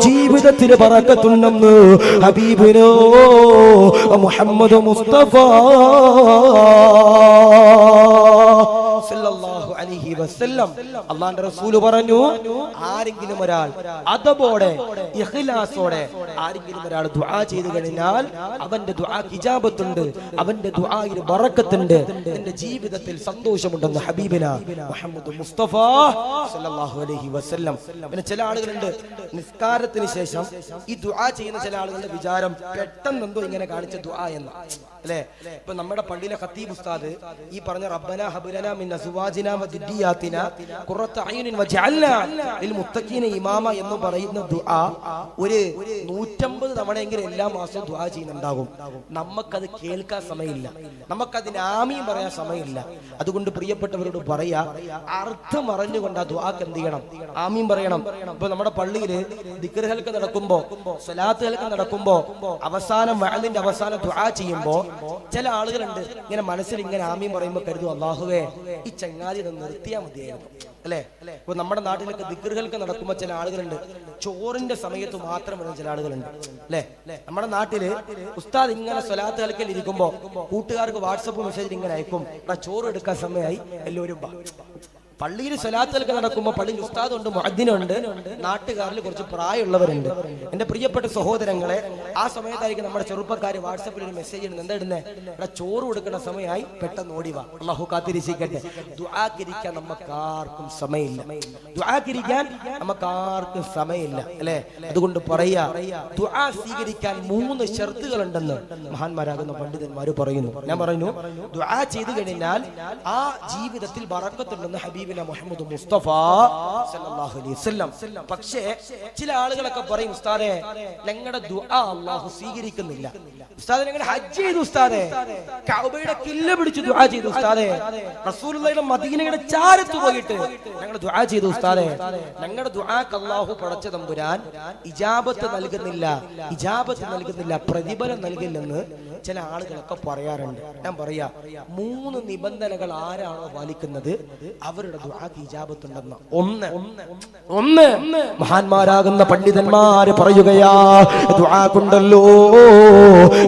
ജീവിതത്തിൽ ബറക്കത്തുണ്ടെന്ന് ഹബീബിനോ മുഹമ്മദ് മുസ്തഫ സല്ലല്ലാഹു അലൈഹി വസല്ലം. അല്ലാഹുവിന്റെ റസൂൽ പറഞ്ഞു, ആരെങ്കിലും ഒരാൾ അദബോടെ ഇഖ്ലാസോടെ ആരെങ്കിലും ഒരാൾ ദുആ ചെയ്തു കഴിഞ്ഞാൽ അവന്റെ ദുആക്ക് ഇജാബത്തുണ്ട്, അവന്റെ ദുആയിൽ ബറക്കത്തുണ്ട്, നിന്റെ ജീവിതത്തിൽ സന്തോഷമുണ്ടെന്ന് ഹബീബിന മുഹമ്മദ് മുസ്തഫ സല്ലല്ലാഹു അലൈഹി വസല്ലം. പിന്നെ ചില ആളുകളുണ്ട് നിസ്കാരത്തിന് ശേഷം ഈ ദുആ ചെയ്യുന്ന ചില ആളുകളുടെ വിചാരം പെട്ടെന്ന് എന്തോ ഇങ്ങനെ കാണിച്ച ദുആ എന്ന്, അല്ലേ? ഇപ്പൊ നമ്മുടെ പള്ളിയിലെ ഖത്തീബ് ഉസ്താദ് ഈ പറഞ്ഞ റബ്ബനാ ഹബ് ലനാ മിൻ അസ്വാജിനാ വദുരിയാതിനാ ഖുറത അയ്യുനിൻ വജഅൽനാ ലിൽ മുത്തഖീന ഇമാമ എന്ന് പറയുന്ന ദുആ ഒരു 150 തവണയെങ്കിലും എല്ലാ മാസവും ദുആ ചെയ്യുന്നുണ്ടാകും. നമുക്കത് കേൾക്കാൻ സമയമില്ല, നമുക്കതിന് ആമീൻ പറയാൻ സമയമില്ല. അതുകൊണ്ട് പ്രിയപ്പെട്ടവരോട് പറയാ, അർത്ഥം അറിഞ്ഞുകൊണ്ട് ആ ദുആക്ക് എന്ത് ചെയ്യണം? ആമീൻ പറയണം. ഇപ്പൊ നമ്മുടെ പള്ളിയില് ദിക്ർ ഹൽക്ക നടക്കുമ്പോ, സ്വലാത്ത് ഹൽക്ക നടക്കുമ്പോ, അവസാനം വഅലിന്റെ അവസാനം ദുആ ചെയ്യുമ്പോ ചില ആളുകളുണ്ട് ഇങ്ങനെ മനസ്സിൽ ഇങ്ങനെ ആമീൻ പറയുമ്പോ കരുതും, അല്ലാഹുവേ ഈ ചങ്ങാതി നിർത്തിയാ മതിയായിരുന്നു, അല്ലേ? ഇപ്പൊ നമ്മുടെ നാട്ടിലൊക്കെ ദിക്റുകൾക്ക് നടക്കുമ്പോ ചില ആളുകളുണ്ട് ചോറിന്റെ സമയത്ത് മാത്രം വരുന്ന ചില ആളുകളുണ്ട്, അല്ലേ? നമ്മുടെ നാട്ടില് ഉസ്താദ് ഇങ്ങനെ സ്വലാത്ത് ഹൽക്കയിൽ ഇരിക്കുമ്പോ കൂട്ടുകാർക്ക് വാട്സപ്പ് മെസ്സേജിൽ ഇങ്ങനെ അയക്കും, ചോറ് എടുക്കാൻ സമയമായി എല്ലാവരും. പള്ളിയിൽ സ്വലാത്തുകൾക്ക് നടക്കുമ്പോൾ പള്ളിയിൽ ഉസ്താദുണ്ട്, മുഅദ്ദിനുണ്ട്, നാട്ടുകാരിൽ കുറച്ച് പ്രായമുള്ളവരുണ്ട്. എന്റെ പ്രിയപ്പെട്ട സഹോദരങ്ങളെ, ആ സമയത്തായിരിക്കും നമ്മുടെ ചെറുപ്പക്കാർ വാട്സപ്പിൽ ഒരു മെസ്സേജ് ഇടുന്നത്. എന്താ ഇടുന്നത്? ഇവിടെ ചോറ് കൊടുക്കുന്ന സമയമായി, പെട്ടെന്ന് ഓടിവാ, അല്ലാഹു കാത്തിരിക്കട്ടെ. ദുആക്കിരിക്കാൻ നമുക്കാർക്കും സമയമില്ല, ദുആക്കിരിക്കാൻ നമുക്കാർക്കും സമയമില്ല, അല്ലെ? അതുകൊണ്ട് പറയാ, ദുആ സ്വീകരിക്കാൻ 3 ഷർത്തുകൾ ഉണ്ടെന്ന് മഹാന്മാരാകുന്ന പണ്ഡിതന്മാർ പറയുന്നു. ഞാൻ പറഞ്ഞു, ദുആ ചെയ്തു കഴിഞ്ഞാൽ ആ ജീവിതത്തിൽ ബറക്കത്തുണ്ടെന്ന് ഹബീബ് മുഹമ്മദ് മുസ്തഫ സല്ലല്ലാഹു അലൈഹി വസല്ലം. പക്ഷേ ചില ആളുകളൊക്കെ പറയും, ഉസ്താദേ ഞങ്ങളുടെ ദുആ അല്ലാഹു സ്വീകരിക്കുന്നില്ല. ഉസ്താദേ ഞങ്ങൾ ഹജ്ജ് ചെയ്തു, ഉസ്താദേ കഅബയുടെ കില്ല പിടിച്ച് ദുആ ചെയ്തു, ഉസ്താദേ റസൂലുള്ളാഹിയുടെ മദീനയുടെ ചാരത്ത് പോയിട്ട് ഞങ്ങൾ ദുആ ചെയ്തു, ഉസ്താദേ ഞങ്ങളുടെ ദുആക്ക് അല്ലാഹു പടച്ച തമ്പുരാൻ ഇജാബത്ത് നൽകുന്നില്ല, ഇജാബത്ത് നൽകുന്നില്ല, പ്രതിഫലം നൽകില്ലെന്ന് ചില ആളുകളൊക്കെ പറയാറുണ്ട്. ഞാൻ പറയാ, 3 നിബന്ധനകൾ ആരാണോ പാലിക്കുന്നത് അവരുടെ ദുആക്ക് ഇജാബത്ത് ഉണ്ടെന്ന്. ഒന്ന് മഹാന്മാരാകുന്ന പണ്ഡിതന്മാര് പറയുകയാ, ദുആക്കുണ്ടല്ലോ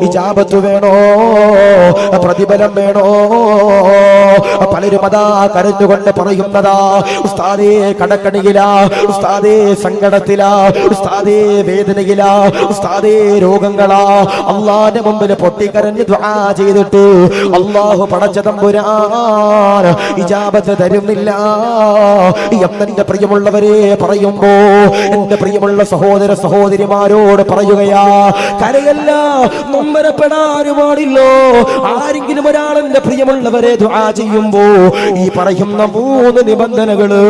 ഇജാബത്ത് വേണോ, പ്രതിഫലം വേണോ? പലരും അതാ കരഞ്ഞുകൊണ്ട് പറയുന്നതാ, ഉസ്താദേ കടക്കണിയിലാ, ഉസ്താദേ സങ്കടത്തിലാ, ഉസ്താദേ വേദനയിലാ, ഉസ്താദേ രോഗങ്ങളാ, അല്ലാഹുവിന്റെ മുമ്പിൽ പൊട്ടിക്കരഞ്ഞ് ദുആ ചെയ്തിട്ട് അല്ലാഹു പടച്ച തമ്പുരാൻ ഇജാബത്ത് തരുന്നില്ല എന്നെ പ്രിയമുള്ളവരെ പറയുമ്പോ, എന്റെ പ്രിയമുള്ള സഹോദര സഹോദരിമാരോട് പറയുകയാ, കരയല്ല, നൊമ്പരപ്പെടാനും പാടില്ലോ. ആരെങ്കിലും ഒരാൾ എന്റെ പ്രിയമുള്ളവരെ ദുആ ചെയ്യുമ്പോ ഈ പറയുന്ന 3 നിബന്ധനകള്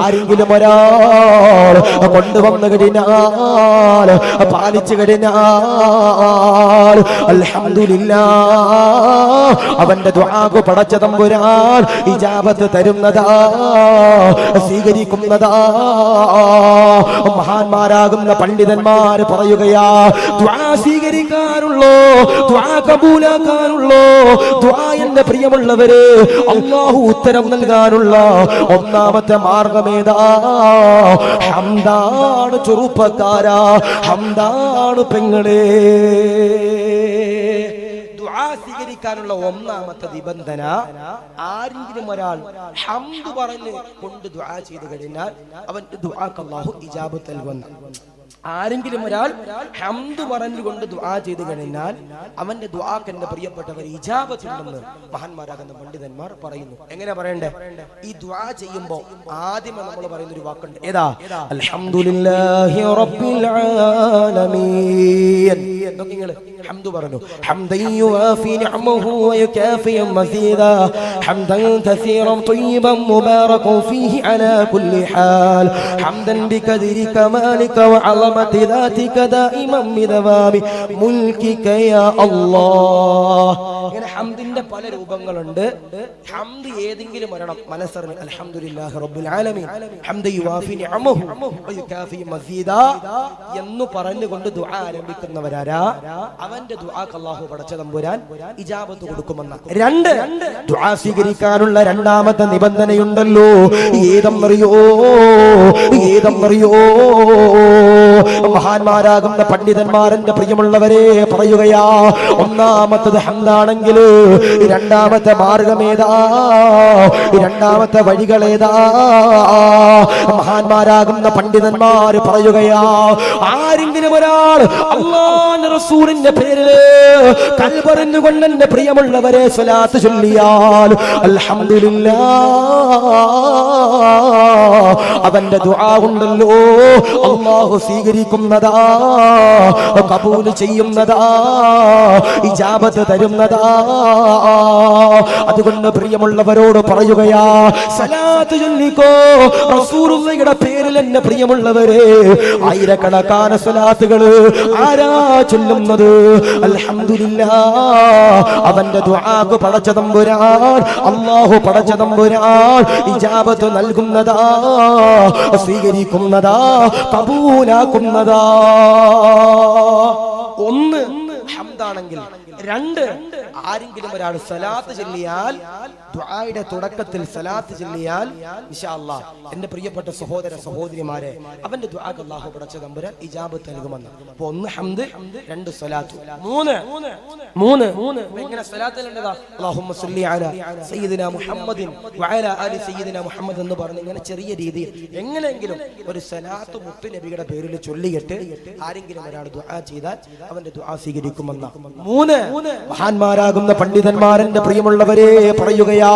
ആരെങ്കിലും ഒരാൾ കൊണ്ടുവന്നു കഴിഞ്ഞാൽ, പാലിച്ചു കഴിഞ്ഞാൽ അൽഹംദുലില്ലാഹ് അവന്റെ ദുആക്ക് പടച്ച തമ്പുരാൻ ഇജാബത്ത് തരുന്നതാ, സ്വീകരിക്കുന്നതാ. മഹാന്മാരാകുന്ന പണ്ഡിതന്മാര് പറയുകയാ, ദുആ സ്വീകരിക്കാനുള്ളോ, ദുആ കബൂലാക്കാനുള്ളോ, ദുആ എന്റെ പ്രിയമുള്ളവരെ അല്ലാഹു ഉത്തരം നൽകാനുള്ള ഒന്നാമത്തെ മാർഗമേതാ? ഹംദാണ് ചെറുപ്പക്കാരാ, ഹംദാണ് പെങ്ങളെ. ദുആ സ്വീകരിക്കാനുള്ള ഒന്നാമത്തെ നിബന്ധന, ആരെങ്കിലും ഒരാൾ ഹംദ് പറഞ്ഞ് കൊണ്ട് ദുആ ചെയ്തു കഴിഞ്ഞാൽ അവന്റെ ദുആക്ക് അല്ലാഹു ഇജാബത്ത് നൽകുന്നു. ആരെങ്കിലും ഒരാൾ ഹംദ് പറഞ്ഞുകൊണ്ട് ദുആ ചെയ്തു കഴിഞ്ഞാൽ അവന്റെ ദുആക്ക് എന്റെ പ്രിയപ്പെട്ടവർ ഇജാബത്തുണ്ടെന്ന് മഹാന്മാരാകുന്ന പണ്ഡിതന്മാർ പറയുന്നു. എങ്ങനെ പറയണ്ടേ? ഈ ദുആ ചെയ്യുമ്പോൾ ആദ്യമേ നമ്മൾ പറയുന്ന ഒരു വാക്കുണ്ട്. ഏതാ? അൽഹംദുലില്ലാഹി റബ്ബിൽ ആലമീൻ. നിങ്ങൾ ഹംദ് പറഞ്ഞു. ഹംദൻ യുവാഫി നിഅമഹു വയുകാഫി മസീദാ ഹംദൻ കസീറൻ ത്വയ്യിബൻ മുബാറകൻ ഫീഹി അലാ കുല്ലി ഹാൽ ഹംദൻ ബിഖദ്രി കമാലിക വഅളമതി ذاتക ദായിമൻ ബിദവാമി മുൽകിക യാ അല്ലാഹ്. ഇങ്ങനെ ഹംദിന്റെ പല രൂപങ്ങളുണ്ട്. ഹംദ് ഏതെങ്കിലും ഒരെണ്ണം മനസ്സറിഞ്ഞ് അൽഹംദുലില്ലാഹി റബ്ബിൽ ആലമീൻ ഹംദൻ യുവാഫി നിഅമഹു വയുകാഫി മസീദാ എന്ന് പറഞ്ഞുകൊണ്ട് ദുആ ആരംഭിക്കുന്നവരാരാ? അവന്റെ ദുആക്ക് അല്ലാഹു പടച്ച തമ്പുരാൻ ഇജാബത്ത് കൊടുക്കുമെന്ന. രണ്ട്, ദുആ സ്വീകരിക്കാനുള്ള രണ്ടാമത്തെ നിബന്ധനയുണ്ടല്ലോ. ഏതെന്നറിയോ? മഹാന്മാരാകുന്ന പണ്ഡിതന്മാരന്റെ പ്രിയമുള്ളവരെ പറയുകയാ, ഒന്നാമത്തത് ഹംദാണെങ്കിൽ രണ്ടാമത്തെ മാർഗമേതാ? രണ്ടാമത്തെ വഴികളേതാ? മഹാന്മാരാകുന്ന പണ്ഡിതന്മാര് പറയുകയാ, ആരെങ്കിലും ഒരാൾ അല്ലാഹുവിന്റെ റസൂലിന്റെ പേരിൽ കൽപറിഞ്ഞുകൊണ്ട് എന്റെ പ്രിയമുള്ളവരെ സ്വലാത്ത് ചൊല്ലിയാൽ അൽഹംദുലില്ലാഹ് അവന്റെ ദുആ ഉണ്ടല്ലോ അല്ലാഹു സ്വീകരിക്കുന്നതാ, കബൂൽ ചെയ്യുന്നതാ, ഇജാബത്ത് തരുന്നതാ. അതുകൊണ്ട് പ്രിയമുള്ളവരോട് പറയുകയാ, സലാത്ത് ചൊല്ലിക്കോ റസൂലുള്ളാഹിയുടെ പേരിൽ എന്നെ പ്രിയമുള്ളവരെ. ആയിരക്കണക്കാന സ്വലാത്തുകൾ ആരാ ചൊല്ലുന്നത്? അൽഹംദുലില്ലാഹ് അവന്റെ ദുആക്ക് പടച്ച തമ്പുരാൻ അല്ലാഹു പടച്ച തമ്പുരാൻ ഇജാബത്ത് നൽകുന്നതാ, സ്വീകരിക്കുന്നതാ, കബൂലാക്കുന്നതാ. ഒന്ന് ഹംദാണെങ്കിൽ. രണ്ട്, ആരെങ്കിലും ഒരാൾ സലാത്ത് ചൊല്ലിയാൽ, ദുആയുടെ തുടക്കത്തിൽ സലാത്ത് ചൊല്ലിയാൽ ഇൻഷാ അല്ലാഹ് എന്റെ പ്രിയപ്പെട്ട സഹോദര സഹോദരിമാരെ, അവന്റെ ദുആക്ക് അല്ലാഹു പടച്ച തമ്പുരാൻ ഇജാബത്ത് നൽകുമെന്ന്. അപ്പോൾ ഒന്ന് ഹംദ്, രണ്ട് സലാത്ത്. മൂന്ന് എങ്ങനെ സലാത്തിലുണ്ടതാ? അല്ലാഹുമ്മ സ്വല്ലി അലാ സയ്യിദിനാ മുഹമ്മദിൻ വഅലാ ആലി സയ്യിദിനാ മുഹമ്മദ് എന്ന് പറഞ്ഞ് ഇങ്ങനെ ചെറിയ രീതിയിൽ എങ്ങനെയെങ്കിലും ഒരു സലാത്ത് മുത്ത് നബിയുടെ പേരിൽ ചൊല്ലിയിട്ട് ആരെങ്കിലും ഒരാൾ ദുആ ചെയ്താൽ അവന്റെ ദുആ സ്വീകരിക്കുമെന്ന. മൂന്ന്, മഹാന്മാരാകുന്ന പണ്ഡിതന്മാരന്റെ പ്രിയമുള്ളവരെ പറയുകയാ,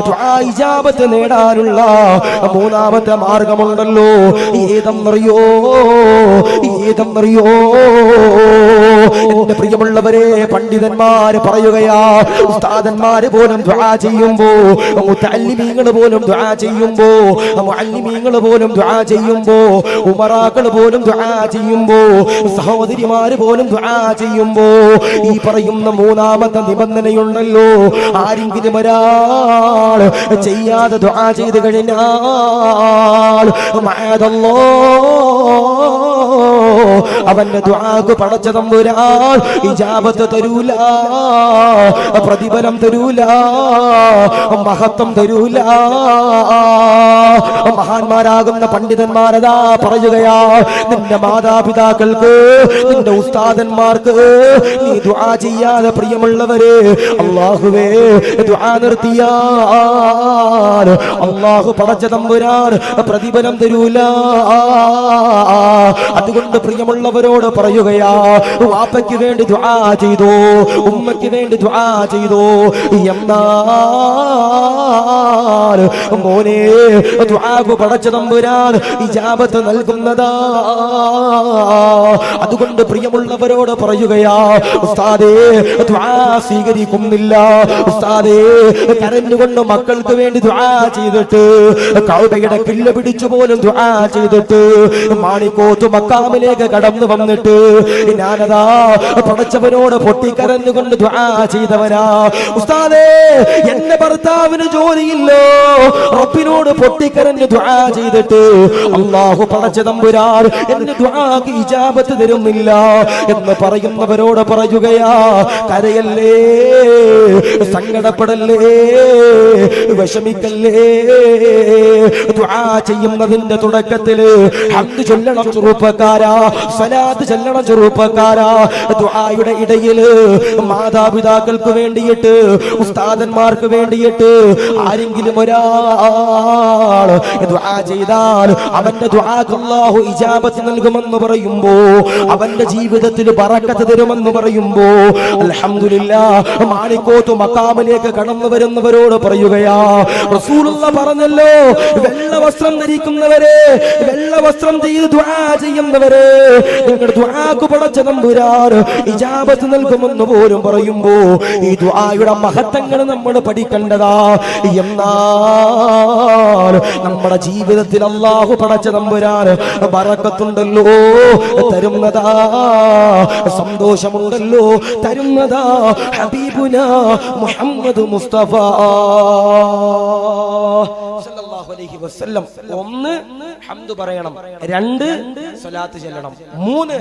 ദുആ ഇജാബത്ത് നേടാനുള്ള മൂന്നാമത്തെ മാർഗമുണ്ടല്ലോ. ഏതെന്നറിയോ? എന്റെ പ്രിയമുള്ളവരെ, പണ്ഡിതന്മാര് പറയുകയാ, ഉസ്താദന്മാര് പോലും ദുആ ചെയ്യുമ്പോ, മുതഅല്ലിമീങ്ങൾ പോലും ദുആ ചെയ്യുമ്പോ, മുഅല്ലിമീങ്ങൾ പോലും ദുആ ചെയ്യുമ്പോ, ഉമറാക്കൾ പോലും ദുആ ചെയ്യുമ്പോ, സഹോദരിമാര് പോലും ദുആ ചെയ്യുമ്പോ ഈ പറയുന്ന മൂന്നാമത്തെ നിബന്ധനയുണ്ടല്ലോ. ആരെങ്കിലും ഒരാൾ ചെയ്യാതെ ദുആ ചെയ്തു കഴിഞ്ഞാൽ അവന്റെ ദുആക്ക് പടച്ച തമ്പുരാൻ ഇജാബത്ത് തരൂല, പ്രതിഫലം തരൂല, മഹത്വം തരൂല. മഹാന്മാരാകുന്ന പണ്ഡിതന്മാരതാ പറയുകയാ, നിന്റെ മാതാപിതാക്കൾക്ക്, നിന്റെ ഉസ്താദന്മാർക്ക് നീ ദുആ ചെയ്യാതെ പ്രിയമുള്ളവരെ, അല്ലാഹുവേ ദുആ നിർത്തിയാൽ അല്ലാഹു പടച്ച തമ്പുരാൻ പ്രതിഫലം തരൂല. അതുകൊണ്ട് പ്രിയമുള്ളവരോട് പറയുകയാ, വാപ്പയ്ക്ക് വേണ്ടി ദുആ ചെയ്തോ, ഉമ്മയ്ക്ക് വേണ്ടി ദുആ ചെയ്തോ, എന്നാൽ മോനെ ദുആക്ക് പടച്ച തമ്പുരാൻ ഇജാബത്ത് നൽകുന്നതാ. അതുകൊണ്ട് പ്രിയമുള്ളവരോട് പറയുകയാ, ഉസ്താദേ ദുആ സ്വീകരിക്കുന്നില്ല, ഉസ്താദേ കരഞ്ഞുകൊണ്ട് മക്കൾക്ക് വേണ്ടി ദുആ ചെയ്തിട്ട്, കഅബയുടെ കില്ല പിടിച്ചു പോലും ദുആ ചെയ്തിട്ട്, മാണിക്കോത്ത് മക്കാമിലേക്ക് കടന്നു വന്നിട്ട് ഞാനതാ പടച്ചവനോട് പൊട്ടിക്കരഞ്ഞുകൊണ്ട് ദുആ ചെയ്തവനാ. ഉസ്താദേ എന്റെ ഭർത്താവിന് ജോലിയില്ലോ, റബ്ബിനോട് പൊട്ടിക്കരഞ്ഞ് ദുആ ചെയ്തിട്ട് അല്ലാഹു പടച്ച തമ്പുരാൻ എന്റെ ദുആക്ക് ഇജാബത്ത് ഇജാബത്ത് തരുന്നില്ല എന്ന് പറയുന്നവരോട് പറയുകയാ, കരയല്ലേ, സങ്കടപ്പെടല്ലേ, വിഷമിക്കല്ലേ. ദുആ ചെയ്യുന്നതിന്റെ തുടക്കത്തില് ഹംദ് ചൊല്ലണം ചെറുപ്പക്കാരാ, സ്വലാത്ത് ചൊല്ലണം ചെറുപ്പക്കാരാ. ദുആയുടെ ഇടയില് മാതാപിതാക്കൾക്ക് വേണ്ടിയിട്ട്, ഉസ്താദന്മാർക്ക് വേണ്ടിയിട്ട് ആരെങ്കിലും ഒരാൾ ദുആ ചെയ്താൽ അവന്റെ ദുആക്ക് അല്ലാഹു ഇജാബത്ത് നൽകുമെന്ന് പറയുമ്പോ, അവന്റെ ജീവിതത്തിൽ ബറക്കത്ത് തരുമെന്ന് പറയുമ്പോ, അൽഹംദുലില്ലാഹ് മാണിക്കോത്ത് മഖാമിലേക്ക് കടന്നു വരുന്നവരോട് പറയുകയാ, റസൂലുള്ളാഹി പറഞ്ഞല്ലോ, വെള്ള വസ്ത്രം ധരിക്കുന്നവരെ, വെള്ള വസ്ത്രം ചെയ്ത് ദുആ ചെയ്യുന്നവരെ, നിങ്ങളുടെ ദുആക്ക് പടച്ച തമ്പുരാൻ ഇജാബത്ത് നൽകുമെന്ന് പോലും പറയുമ്പോ, ഈ ദുആയുടെ മഹത്വങ്ങൾ നമ്മൾ പഠിക്കേണ്ടതാ. എന്നാൽ നമ്മുടെ ജീവിതത്തിൽ അല്ലാഹു പടച്ച തമ്പുരാൻ ബറക്കത്തുണ്ടല്ലോ, തരുന്നതാ, സന്തോഷമുണ്ടല്ലോ, തരുന്നതാ ഹബീബുനാ മുഹമ്മദ് മുസ്തഫ സല്ലല്ലാഹു അലൈഹി വസല്ലം. ഒന്ന്, ഹംദ് പറയണം. രണ്ട്, സ്വലാത്ത് ചൊല്ലണം. മൂന്ന്,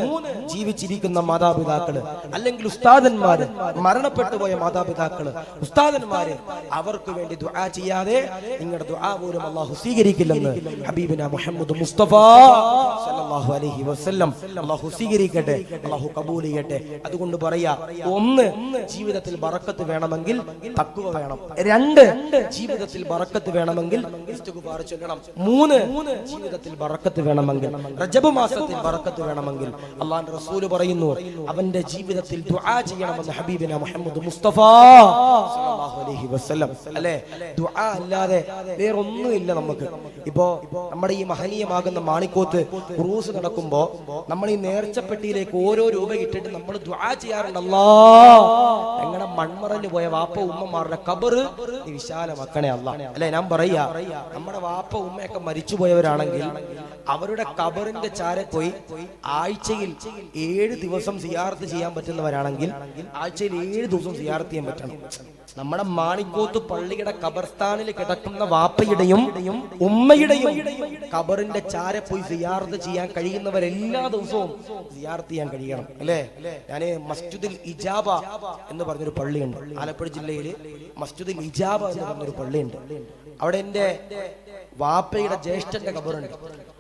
ജീവിച്ചിരിക്കുന്ന മാതാപിതാക്കള് അല്ലെങ്കിൽ ഉസ്താദന്മാര്, മരണപ്പെട്ടു പോയ മാതാപിതാക്കള്, ഉസ്താദന്മാര്, അവർക്ക് വേണ്ടി ദുആ ചെയ്യാതെ നിങ്ങളുടെ ദുആ പോലും അല്ലാഹു സ്വീകരിക്കില്ലെന്ന് ഹബീബിന മുഹമ്മദ് മുസ്തഫ സല്ലല്ലാഹു അലൈഹി വസല്ലം. അല്ലാഹു സ്വീകരിക്കട്ടെ, അല്ലാഹു കബൂൽ ചെയ്യട്ടെ. അതുകൊണ്ട് പറയാ, ഒന്ന്, ജീവിതത്തിൽ ബറക്കത്ത് വേണമെങ്കിൽ തഖ്വ വേണം. രണ്ട്, ജീവിതത്തിൽ ബറക്കത്ത് വേണമെങ്കിൽ ഇസ്തിഗ്ഫാർ ചൊല്ലണം. മൂന്ന്, ജീവിതത്തിൽ ബറക്കത്ത് വേണമെങ്കിൽ, റജബ് മാസത്തിൽ ബറക്കത്ത് വേണമെങ്കിൽ അല്ലാഹുവിന്റെ റസൂൽ പറയുന്നു, അവന്റെ ജീവിതത്തിൽ ദുആ ചെയ്യണമെന്ന് ഹബീബിന മുഹമ്മദ് മുസ്തഫ സല്ലല്ലാഹു അലൈഹി വസല്ലം. അല്ലേ, ദുആ അല്ലാതെ വേറൊന്നുമില്ല നമുക്ക്. ഇപ്പോ നമ്മുടെ ഈ മഹനീയമാകുന്ന മാണിക്കോത്ത് ഉറൂസ് നടക്കുമ്പോ നമ്മൾ ഈ നേർച്ചപ്പെട്ടിയിലേക്ക് ഓരോ രൂപ ഇട്ടിട്ട് നമ്മൾ ദുആ ചെയ്യാറുണ്ട്. അല്ലാഹ്, ഞങ്ങളുടെ മൺമറഞ്ഞു പോയ വാപ്പ ഉമ്മമാരുടെ ഖബറ് നീ വിശാലമാക്കണേ അല്ലാഹ്. അല്ലെ, ഞാൻ പറയാ, നമ്മുടെ വാപ്പ ഉമ്മയൊക്കെ മരിച്ചുപോയവരാണെങ്കിൽ അവരുടെ ഖബറിന്റെ ചാരെ പോയി ആഴ്ചയിൽ 7 ദിവസം സിയാറത്ത് ചെയ്യാൻ പറ്റുന്നവരാണെങ്കിൽ ആഴ്ചയിൽ 7 ദിവസം സിയാറത്ത് ചെയ്യാൻ പറ്റണം. നമ്മുടെ മാണിക്കോത്ത് പള്ളിയുടെ ഖബർസ്ഥാനിൽ കിടക്കുന്ന വാപ്പയുടെയും ഉമ്മയുടെയും ഖബറിന്റെ ചാരെ പോയി സിയാറത്ത് ചെയ്യാൻ കഴിയുന്നവരെല്ലാ ദിവസവും സിയാറത്ത് ചെയ്യാൻ കഴിയണം. അല്ലേ, ഞാന് മസ്ജിദുൽ ഇജാബ എന്ന് പറഞ്ഞൊരു പള്ളിയുണ്ട്, ആലപ്പുഴ ജില്ലയിൽ മസ്ജിദുൽ ഇജാബ എന്ന് പറഞ്ഞൊരു പള്ളിയുണ്ട്. അവിടെ എന്റെ വാപ്പയുടെ ജ്യേഷ്ഠന്റെ ഖബറുണ്ട്.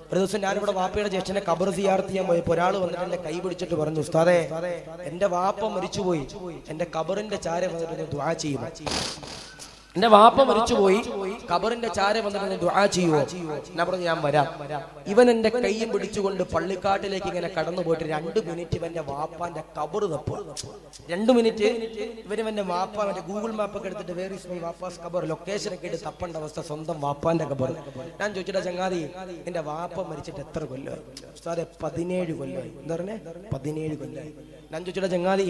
ഒരു ദിവസം ഞാനിവിടെ വാപ്പയുടെ ജ്യേഷ്ഠനെ ഖബർ സിയാറത്ത് ചെയ്യാൻ പോയപ്പോ ഒരാൾ വന്നിട്ട് എന്റെ കൈ പിടിച്ചിട്ട് പറഞ്ഞു, ഉസ്താദേ, എന്റെ വാപ്പ മരിച്ചുപോയി, എന്റെ ഖബറിന്റെ ചാരെ വന്നിട്ട് ദുആ ചെയ്യുമോ? എന്റെ വാപ്പ മരിച്ചുപോയി, ഖബറിന്റെ ചാരെ വന്നിട്ട് ദുആ ചെയ്യുമോ? ഞാൻ പറഞ്ഞു, ഞാൻ വരാം. ഇവൻ എന്റെ കൈയും പിടിച്ചുകൊണ്ട് പള്ളിക്കാട്ടിലേക്ക് ഇങ്ങനെ കടന്നു പോയിട്ട് 2 മിനിറ്റ് ഇവന്റെ വാപ്പാന്റെ ഖബർ തപ്പുക. 2 മിനിറ്റ് ഇവന്റെ വാപ്പ മറ്റേ ഗൂഗിൾ മാപ്പ് ഒക്കെ എടുത്തിട്ട് വേർ ഈസ് മൈ വാപ്പാസ് ഖബർ ലൊക്കേഷൻ ഒക്കെ ഇട്ട് തപ്പേണ്ട അവസ്ഥ, സ്വന്തം വാപ്പാന്റെ ഖബർ. ഞാൻ ചോദിച്ചിട്ടാ, ചങ്ങാതി, എന്റെ വാപ്പ മരിച്ചിട്ട് എത്ര കൊല്ലമായി? ഉസ്താദേ, 17 കൊല്ലമായി. എന്താ പറഞ്ഞേ? 17 കൊല്ലമായി. ഞാൻ ചോദിച്ചിട്ടാ, ചങ്ങാതി,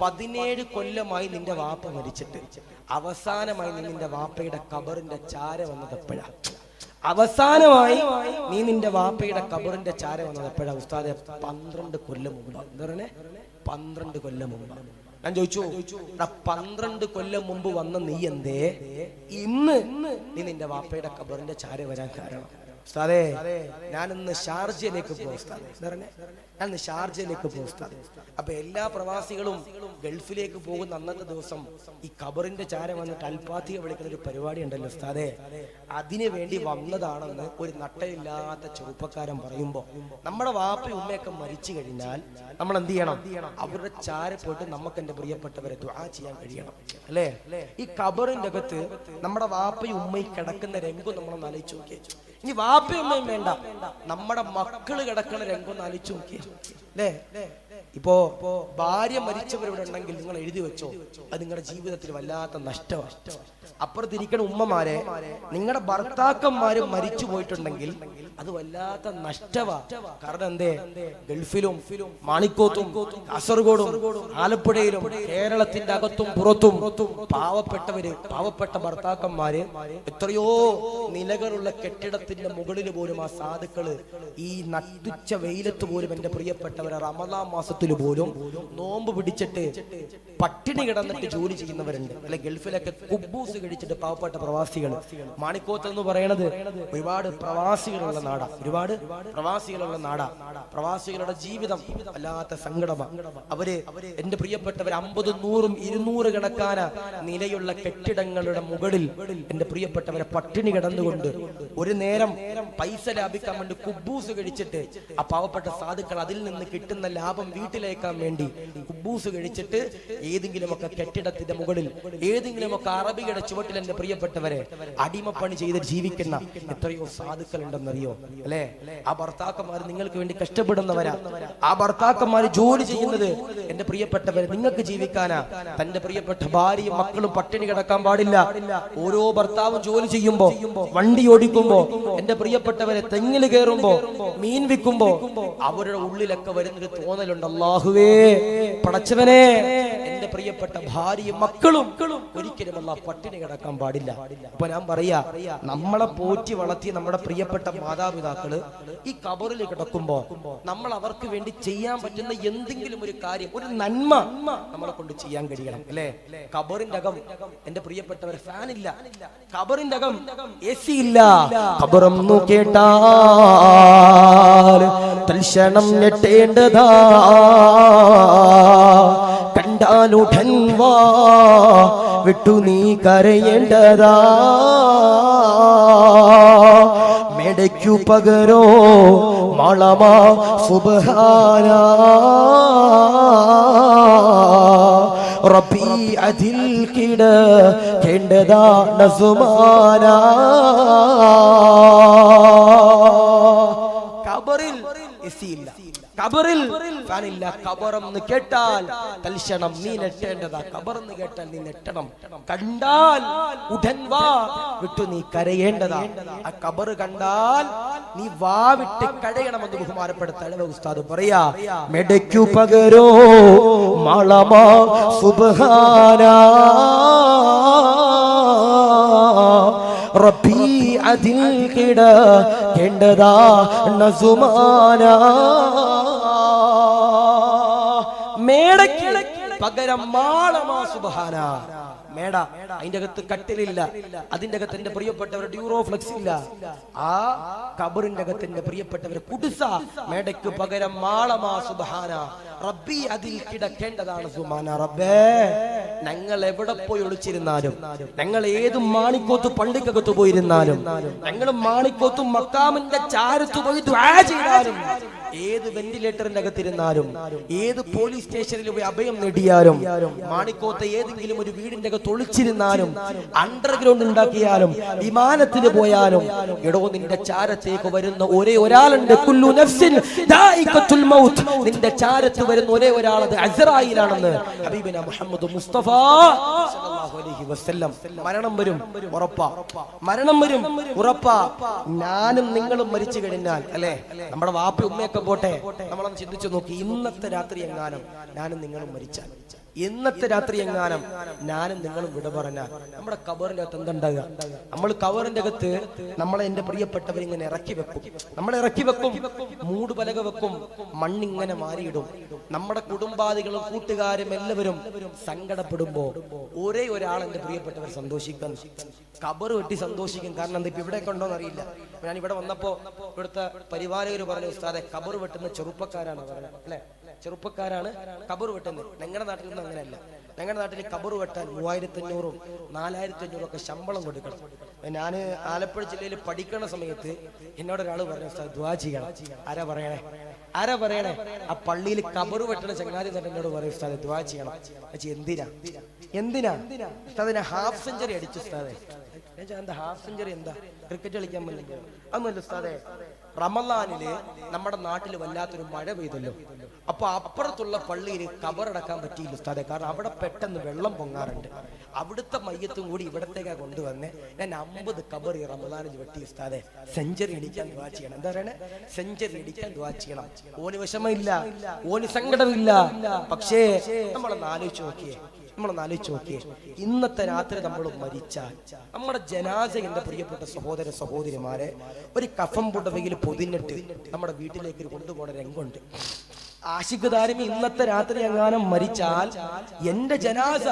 17 കൊല്ലമായി നിന്റെ വാപ്പ മരിച്ചിട്ട് അവസാനമായി നിന്റെ വാപ്പയുടെ ഖബറിന്റെ ചാര വന്നത് എപ്പോഴാ? അവസാനമായി നീ നിന്റെ വാപ്പയുടെ ഖബറിന്റെ ചാര വന്നത് എപ്പോഴാ? ഉസ്താദെ, 12 കൊല്ലം മുമ്പ്. എന്താ പറഞ്ഞേ? 12 കൊല്ലം മുമ്പ്. ഞാൻ ചോദിച്ചു, 12 കൊല്ലം മുമ്പ് വന്ന നീ എന്തേ ഇന്ന് നീ നിന്റെ വാപ്പയുടെ ഖബറിന്റെ ചാര വരാൻ കാരണം? ഉസ്താദേ, ഞാനിന്ന് ഷാർജയിലേക്ക് പോകും. ഉസ്താദേ, എന്താ പറഞ്ഞേ? ഞാൻ ഷാർജയിലേക്ക് പോകും. ഉസ്താദേ, അപ്പൊ എല്ലാ പ്രവാസികളും ഗൾഫിലേക്ക് പോകുന്ന അന്നത്തെ ദിവസം ഈ ഖബറിന്റെ ചാരം വന്നിട്ട് അൽപാത്തിയെ വിളിക്കുന്ന ഒരു പരിപാടി ഉണ്ടല്ലോ ഉസ്താദേ, അതിനു വേണ്ടി വന്നതാണെന്ന് ഒരു നട്ടയില്ലാത്ത ചെറുപ്പക്കാരൻ പറയുമ്പോ, നമ്മുടെ വാപ്പ ഉമ്മയൊക്കെ മരിച്ചു കഴിഞ്ഞാൽ നമ്മൾ എന്ത് ചെയ്യണം? അവരുടെ ചാര പോയിട്ട് നമുക്ക് എന്റെ പ്രിയപ്പെട്ടവരെ ദുആ ചെയ്യാൻ കഴിയണം. അല്ലേ, ഈ ഖബറിന്റെ അകത്ത് നമ്മുടെ വാപ്പയും ഉമ്മയും കിടക്കുന്ന രംഗം നമ്മളൊന്ന് ആലോചിച്ച് നോക്കിയേ. ഇനി വാപ്പയും ഉമ്മയും വേണ്ട, നമ്മുടെ മക്കള് കിടക്കുന്ന രംഗം ഒന്ന് ആലോചിച്ച് നോക്കിയേ. അല്ലേ, ഇപ്പോ ഭാര്യ മരിച്ചവരിവിടെ ഉണ്ടെങ്കിൽ നിങ്ങൾ എഴുതി വെച്ചോ, അത് നിങ്ങളുടെ ജീവിതത്തിൽ വല്ലാത്ത നഷ്ടമാണ്. അപ്പുറത്തിരിക്കുന്ന ഉമ്മമാരെ, നിങ്ങളുടെ ഭർത്താക്കന്മാര് മരിച്ചു പോയിട്ടുണ്ടെങ്കിൽ അത് വല്ലാത്ത നഷ്ടമാണ്. കാരണം എന്തേ? ഗൾഫിലും മാണിക്കോത്തും കാസർഗോഡും ആലപ്പുഴയിലും കേരളത്തിന്റെ അകത്തും പുറത്തും പാവപ്പെട്ടവര്, പാവപ്പെട്ട ഭർത്താക്കന്മാര്, എത്രയോ നിലകളുള്ള കെട്ടിടത്തിന്റെ മുകളിൽ പോലും ആ സാധുക്കള് ഈ നട്ടുച്ച വെയിലത്ത് പോലും എന്റെ പ്രിയപ്പെട്ടവരെ റമദാൻ മാസത്തിൽ മാസത്തിൽ പോലും നോമ്പ് പിടിച്ചിട്ട് പട്ടിണി കിടന്നിട്ട് ജോലി ചെയ്യുന്നവരുണ്ട്. അല്ലെ ഗൾഫിലൊക്കെ കുബൂസ് കഴിച്ചിട്ട് പാവപ്പെട്ട പ്രവാസികൾ. മാണിക്കോത്ത് എന്ന് പറയുന്നത് ഒരുപാട് പ്രവാസികളുള്ള നാടാ, ഒരുപാട് പ്രവാസികളുള്ള നാടാ. പ്രവാസികളുടെ ജീവിതം വല്ലാത്ത സങ്കടമാണ്. അവര് എന്റെ പ്രിയപ്പെട്ടവർ 50, 100, 200 കണക്കാന നിലയുള്ള കെട്ടിടങ്ങളുടെ മുകളിൽ എന്റെ പ്രിയപ്പെട്ടവരെ പട്ടിണി കിടന്നുകൊണ്ട് ഒരു നേരം പൈസ ലാഭിക്കാൻ വേണ്ടി കുബൂസ് കഴിച്ചിട്ട് ആ പാവപ്പെട്ട സാധുക്കൾ അതിൽ നിന്ന് കിട്ടുന്ന ലാഭം വീട്ടിലേക്കാൻ വേണ്ടി കുബൂസ് കഴിച്ചിട്ട് ഏതെങ്കിലുമൊക്കെ കെട്ടിടത്തിന്റെ മുകളിൽ ഏതെങ്കിലുമൊക്കെ അറബിയുടെ ചുവട്ടിൽ എന്റെ പ്രിയപ്പെട്ടവരെ അടിമപ്പണി ചെയ്ത് ജീവിക്കുന്ന എത്രയോ സാധുക്കൾ ഉണ്ടെന്നറിയോ? അല്ലെ? ആ ഭർത്താക്കന്മാർ നിങ്ങൾക്ക് വേണ്ടി കഷ്ടപ്പെടുന്നവരാ. ആ ഭർത്താക്കന്മാർ ജോലി ചെയ്യുന്നത് എന്റെ പ്രിയപ്പെട്ടവരെ നിങ്ങൾക്ക് ജീവിക്കാനാ. തന്റെ പ്രിയപ്പെട്ട ഭാര്യയും മക്കളും പട്ടിണി കിടക്കാൻ പാടില്ല. ഓരോ ഭർത്താവും ജോലി ചെയ്യുമ്പോ, വണ്ടി ഓടിക്കുമ്പോ, എന്റെ പ്രിയപ്പെട്ടവരെ തെങ്ങിൽ കയറുമ്പോ, മീൻ വിൽക്കുമ്പോ അവരുടെ ഉള്ളിലൊക്കെ വരുന്നൊരു തോന്നലുണ്ട്, അല്ലാഹുവേ പടച്ചവനെ എന്റെ പ്രിയപ്പെട്ട ഭാര്യയും മക്കളും ഒരിക്കലും അല്ലാഹ് പട്ടിണി കിടക്കാൻ പാടില്ല. അപ്പൊ ഞാൻ പറയാ, നമ്മളെ പോറ്റി വളർത്തിയ നമ്മുടെ പ്രിയപ്പെട്ട മാതാപിതാക്കള് ഈ ഖബറിൽ കിടക്കുമ്പോ നമ്മൾ അവർക്ക് വേണ്ടി ചെയ്യാൻ പറ്റുന്ന എന്തെങ്കിലും ഒരു കാര്യം, ഒരു നന്മ നമ്മളെ കൊണ്ട് ചെയ്യാൻ കഴിയണം. അല്ലെ? ഖബറിന്റെ അകം എന്റെ പ്രിയപ്പെട്ടവർ ഫാൻ ഇല്ല, ഖബറിന്റെ അകം AC ഇല്ല. ഖബറെന്നു കേട്ടാൽ തൽക്ഷണം ഞെട്ടേണ്ടതാ, കണ്ടാലുടൻ വാ വിട്ടു നീ കരയേണ്ടതാ. മേടയ്ക്കു പകരോ മാളമാ സുബ്ഹാനാ, റബ്ബി അതിൽ കിടക്കേണ്ടതാ നസുമാനാ. ഖബറിൽ AC ഇല്ല, ഖബറിൽ ഫാനില്ല. ഖബറെന്ന് കേട്ടാൽ തൽക്ഷണം നീ നെട്ടേണ്ടതാ. ഖബറെന്ന് കേട്ടാൽ നീ നെട്ടണം. കണ്ടാൽ ഉടൻ വാ വിട്ടു നീ കരയേണ്ടതാ. ആ ഖബർ കണ്ടാൽ നീ വാ വിട്ട് കരയണമെന്ന് ബഹുമാനപ്പെട്ട തഴവ ഉസ്താദ് പറയാ. മെടയ്ക്കു പകരോ മാളമാ സുബ്ഹാനാ, റബ്ബി അതിൽ കിടക്കേണ്ടതാ നസുമാനാ. മേടയ്ക്ക് പകരം മാളമാ സുബ്ഹാനാ. മേട, അതിന്റെ അകത്ത് കട്ടിലില്ല, അതിന്റെ അകത്ത് എന്റെ പ്രിയപ്പെട്ടവർ ഡ്യൂറോഫ്ലെക്സ് ഇല്ല. ആ ഖബറിന്റെ അകത്ത് എന്റെ പ്രിയപ്പെട്ടവര് കുടുസ. മേടയ്ക്ക് പകരം മാളമാ സുബ്ഹാന, റബ്ബി അതിൽ കിടക്കേണ്ടതാണ് സുബ്ഹാന. റബ്ബേ, ഞങ്ങൾ എവിടെ പോയി ഒളിച്ചിരുന്നാലും, ഞങ്ങൾ ഏത് മാണിക്കോത്ത് പള്ളിക്കകത്ത് പോയിരുന്നാലും, ഞങ്ങൾ മാണിക്കോത്തും മക്കാമിന്റെ ചാരത്ത് പോയി ദുആ ചെയ്താലും, ഏത് വെന്റിലേറ്ററിന്റെ അകത്തിരുന്നാലും, ഏത് പോലീസ് സ്റ്റേഷനിൽ പോയി അഭയം നേടിയാലും, മാണിക്കോത്തെ ഏതെങ്കിലും ഒരു വീടിന്റെ അകത്ത് ഒളിച്ചിരുന്നാലും, അണ്ടർഗ്രൗണ്ട് ഉണ്ടാക്കിയാലും, വിമാനത്തിന് പോയാലും, എടോ നിന്റെ ചാരത്തേക്ക് വരുന്ന ഒരേ ഒരാളുണ്ട്. കുല്ലു നഫ്സിൻ ദായിഖത്തുൽ മൗത്ത്. നിന്റെ ചാരത്ത് വരുന്ന ഒരേ ഒരാൾ അത് അസ്റായിലാണെന്ന് ഹബീബിന മുഹമ്മദ് മുസ്തഫ സല്ലല്ലാഹു അലൈഹി വസല്ലം. മരണം വരും ഉറപ്പാ, മരണം വരും ഉറപ്പാ. ഞാനും നിങ്ങളും മരിച്ചു കഴിഞ്ഞാൽ, അല്ലെ, നമ്മുടെ വാപ്പ ഉമ്മയൊക്കെ പോട്ടെ, നമ്മളൊന്ന് ചിന്തിച്ചു നോക്കി. ഇന്നത്തെ രാത്രി എങ്ങാനും ഞാനും നിങ്ങളും മരിച്ചാൽ, ഇന്നത്തെ രാത്രി എങ്ങാനും ഞാനും നിങ്ങളും വിട പറഞ്ഞാൽ, നമ്മുടെ ഖബറിന്റെ അകത്ത് എന്തുണ്ടാകുക? നമ്മൾ ഖബറിന്റെ അകത്ത് നമ്മളെ എന്റെ പ്രിയപ്പെട്ടവർ ഇങ്ങനെ ഇറക്കി വെക്കും, നമ്മളെ ഇറക്കി വെക്കും, മൂട് പലക വെക്കും, മണ്ണിങ്ങനെ മാറിയിടും. നമ്മുടെ കുടുംബാദികളും കൂട്ടുകാരും എല്ലാവരും സങ്കടപ്പെടുമ്പോ ഒരേ ഒരാൾ എന്റെ പ്രിയപ്പെട്ടവർ സന്തോഷിക്കാൻ, ഖബർ വെട്ടി സന്തോഷിക്കും. കാരണം എന്താ, ഇപ്പൊ ഇവിടെ കൊണ്ടോന്ന് അറിയില്ല. ഞാൻ ഇവിടെ വന്നപ്പോ ഇവിടുത്തെ പരിപാലകർ പറഞ്ഞു, ഉസ്താദെ ഖബർ വെട്ടുന്ന ചെറുപ്പക്കാരാണ് പറഞ്ഞത്. അല്ലെ, ചെറുപ്പക്കാരാണ് ഖബർ വെട്ടുന്നത്. ഞങ്ങളുടെ നാട്ടിലൊന്നും അങ്ങനെയല്ല. ഞങ്ങളുടെ നാട്ടിൽ ഖബർ വെട്ടാൻ 3500, 4500 ഒക്കെ ശമ്പളം കൊടുക്കണം. ഞാൻ ആലപ്പുഴ ജില്ലയിൽ പഠിക്കുന്ന സമയത്ത് എന്നോട് ഒരാൾ പറഞ്ഞു, ദുആ ചെയ്യണം. ആരാ പറയണേ? ആ പള്ളിയിൽ ഖബർ വെട്ടണ ചങ്ങാതി തന്നെ എന്നോട് പറയും, ഉസ്താദെ ദുആ ചെയ്യണം. എന്തിനാ ഉസ്താദിനെ ഹാഫ് സെഞ്ചുറി അടിച്ചു ഉസ്താദെ? എന്താ ഹാഫ് സെഞ്ചുറി? എന്താ ക്രിക്കറ്റ് കളിക്കാൻ പറ്റില്ല? അതൊന്നുമല്ല ഉസ്താദെ. റമളാനില് നമ്മുടെ നാട്ടിൽ വല്ലാത്തൊരു മഴ പെയ്തല്ലോ. അപ്പൊ അപ്പുറത്തുള്ള പള്ളിയിൽ ഖബറടക്കാൻ പറ്റിയില്ല ഉസ്താദെ. കാരണം അവിടെ പെട്ടെന്ന് വെള്ളം പൊങ്ങാറുണ്ട്. അവിടുത്തെ മയ്യത്തും കൂടി ഇവിടത്തേക്കാ കൊണ്ടുവന്ന് ഞാൻ 50 ഖബർ ഈ റമളാനിൽ വെട്ടി ഉസ്താദെ. സെഞ്ചുറി അടിക്കാൻ ദുആ ചെയ്യണം. എന്താ പറയണേ? സെഞ്ചുറി അടിക്കാൻ ദുആ ചെയ്യണം. ഓന് വിഷമമില്ല, ഓന് സങ്കടമില്ല. പക്ഷേ നമ്മളൊന്ന് ആലോചിച്ച് നോക്കിയേ, ഇന്നത്തെ രാത്രി നമ്മൾ മരിച്ചാൽ നമ്മുടെ ജനാസ, എന്റെ പ്രിയപ്പെട്ട സഹോദര സഹോദരിമാരെ, ഒരു കഫം പുടവയിൽ പൊതിഞ്ഞിട്ട് നമ്മുടെ വീട്ടിലേക്ക് കൊണ്ടുപോകുന്ന രംഗമുണ്ട്. ആശിഖ് ദാരിമി ഇന്നത്തെ രാത്രി എങ്ങാനും മരിച്ചാൽ എന്റെ ജനാസ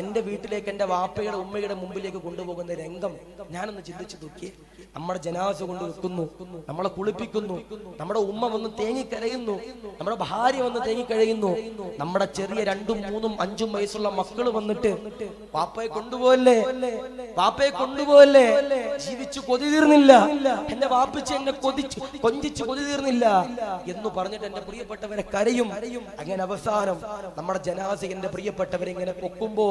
എന്റെ വീട്ടിലേക്ക് എന്റെ വാപ്പയുടെ ഉമ്മയുടെ മുമ്പിലേക്ക് കൊണ്ടുപോകുന്ന രംഗം ഞാനൊന്ന് ചിന്തിച്ചു നോക്കിയേ. നമ്മുടെ ജനാസ കൊണ്ട് വെക്കുന്നു, നമ്മളെ കുളിപ്പിക്കുന്നു, നമ്മുടെ ഉമ്മ വന്ന് തേങ്ങിക്കരയുന്നു, നമ്മുടെ ഭാര്യ വന്ന് തേങ്ങിക്കരയുന്നു, നമ്മുടെ ചെറിയ 2, 3, 5 വയസ്സുള്ള മക്കള് വന്നിട്ട് പാപ്പയെ കൊണ്ടുപോകല്ലേ, പാപ്പയെ കൊണ്ടുപോകല്ലേ, ജീവിച്ചു കൊതി തീർന്നില്ല, എന്റെ വാപ്പിച്ച് എന്നെ കൊഞ്ചിച്ച് കൊതി തീർന്നില്ല എന്ന് പറഞ്ഞിട്ട് എന്റെ പ്രിയപ്പെട്ടവരെ കരയും. അങ്ങനെ അവസാനം നമ്മുടെ ജനാസ എന്റെ പ്രിയപ്പെട്ടവരെ ഇങ്ങനെ പൊക്കുമ്പോ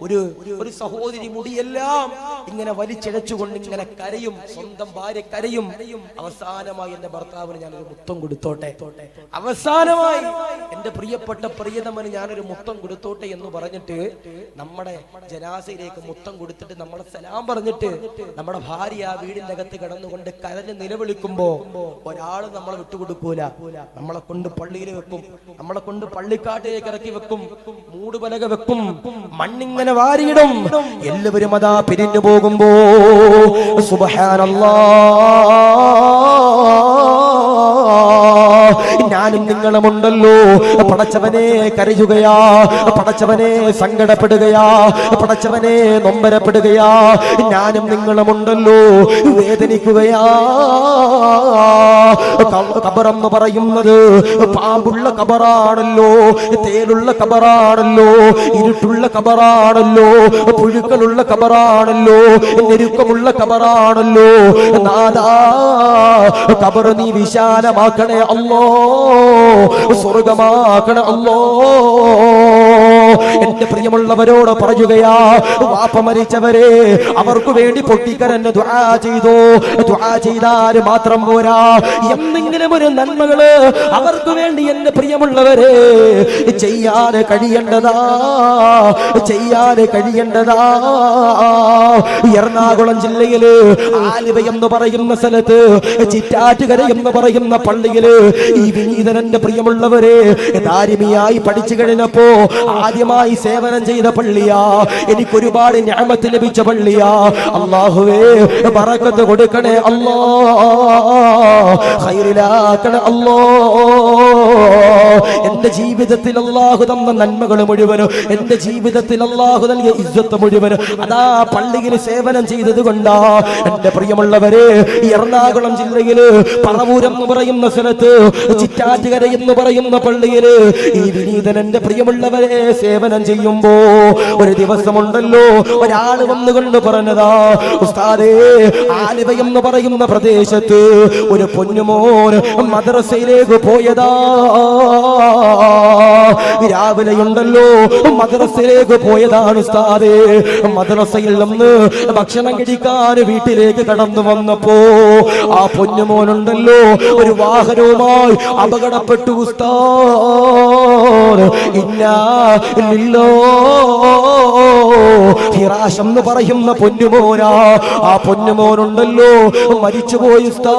ഒരു സഹോദരി മുടിയെല്ലാം ഇങ്ങനെ വലിച്ചിഴച്ചുകൊണ്ട് ഇങ്ങനെ കരയും, സ്വന്തം ഭാര്യ കരയും. അവസാനമായി എന്റെ ഭർത്താവിന് ഞാനൊരു മുത്തം കൊടുത്തോട്ടെ, അവസാനമായി എന്റെ പ്രിയപ്പെട്ട പ്രിയതമന് ഞാനൊരു മുത്തം കൊടുത്തോട്ടെ എന്ന് പറഞ്ഞിട്ട് നമ്മുടെ ജനാസയിലേക്ക് മുത്തം കൊടുത്തിട്ട് നമ്മളെ സലാം പറഞ്ഞിട്ട് നമ്മുടെ ഭാര്യ ആ വീടിന്റെ അകത്ത് കിടന്നുകൊണ്ട് കരഞ്ഞ് നിലവിളിക്കുമ്പോ ഒരാള് നമ്മളെ വിട്ടുകൊടുക്കൂല. നമ്മളെ കൊണ്ട് പള്ളിയിൽ വെക്കും, നമ്മളെ കൊണ്ട് പള്ളിക്കാട്ടിലേക്ക് ഇറക്കി വെക്കും, മൂടുപലക വെക്കും, മണ്ണിങ്ങനെ വാരിയിടും. എല്ലാവരും അതാ പിരിഞ്ഞു പോകുമ്പോ ഞാനും നിങ്ങളുമുണ്ടല്ലോ, പടച്ചവനെ കരയുകയാ, പടച്ചവനെ സങ്കടപ്പെടുകയാ, പടച്ചവനെ നൊമ്പരപ്പെടുകയാ. ഞാനും നിങ്ങളുമുണ്ടല്ലോ വേദനിക്കുകയാ. കബറെന്ന് പറയുന്നത് പാമ്പുള്ള കബറാണല്ലോ, തേലുള്ള കബറാണല്ലോ, ഇരുട്ടുള്ള കബറാണല്ലോ, പുഴുക്കളുള്ള കബറാണല്ലോ, ഞെരുക്കമുള്ള കബറാണല്ലോ. നാദാ കബർ നീ വിശാലമാക്കണേ അല്ലോ, സ്വർഗമാക്കണേ അല്ലോ. എന്റെ പ്രിയമുള്ളവരോട് പറയുകയാ, വാപ്പ മരിച്ചവരെ അവർക്ക് വേണ്ടി പൊട്ടിക്കരഞ്ഞ് ദുആ ചെയ്തോ. ദുആ ചെയ്താൽ മാത്രം പോരാ, എന്തെങ്കിലും ഒരു നന്മകള് അവർക്ക് വേണ്ടി എന്റെ പ്രിയമുള്ളവരെ ചെയ്യാതെ കഴിയേണ്ടതാ, ചെയ്യാതെ കഴിയേണ്ടതാ. എറണാകുളം ജില്ലയില് ആലുവ എന്ന് പറയുന്ന സ്ഥലത്ത് ചിറ്റാറ്റുകര എന്ന് പറയുന്ന പള്ളിയില് ഈ വിനീതനന്റെ പ്രിയമുള്ളവരെ ദാരിമിയായി പഠിച്ചു കഴിഞ്ഞപ്പോ ആദ്യമായി സേവനം ചെയ്ത പള്ളിയാ, എനിക്കൊരുപാട് നിഅമത്ത് ലഭിച്ച പള്ളിയാ. അല്ലാഹുവേ ബറക്കത്ത് കൊടുക്കണേ അല്ലാ, ഖൈറിലാക്കണേ അല്ലാ. എന്റെ ജീവിതത്തിൽ അല്ലാഹു തന്ന നന്മകൾ മുഴുവനും, എന്റെ ജീവിതത്തിൽ അല്ലാഹു നൽകിയ ഇസ്സത്ത് മുഴുവനും അതാ പള്ളിയിൽ സേവനം ചെയ്തത് കൊണ്ടാ. എന്റെ പ്രിയമുള്ളവരെ എറണാകുളം ജില്ലയില് പറവൂരം എന്ന് പറയുന്ന സ്ഥലത്ത് ചിറ്റാറ്റുകര എന്ന് പറയുന്ന പള്ളിയില് ഈ വിനീതൻ എന്റെ പ്രിയമുള്ളവരെ സേവനം ചെയ്യുമ്പോ ഒരു ദിവസമുണ്ടല്ലോ ഒരാള് വന്നുകൊണ്ട് പറഞ്ഞതാ, ഉസ്താദേ ആലുവ എന്ന് പറയുന്ന പ്രദേശത്ത് ഒരു പൊന്നുമോൻ മദ്രസയിലേക്ക് പോയതാ. രാവിലെയുണ്ടല്ലോ മദ്രസയിലേക്ക് പോയതാണ് ഉസ്താദേ. മദ്രസയിൽ നിന്ന് ഭക്ഷണം കഴിക്കാൻ വീട്ടിലേക്ക് കടന്നു വന്നപ്പോ ആ പൊന്നുമോനുണ്ടല്ലോ ഒരു വാഹനവുമായി അപകടപ്പെട്ടു ഉസ്താദ്. ഇന്നാ ഹിറാശം എന്ന് പറയുന്ന പൊന്നുമോനാ. ആ പൊന്നുമോനുണ്ടല്ലോ മരിച്ചുപോയി ഉസ്താദ്.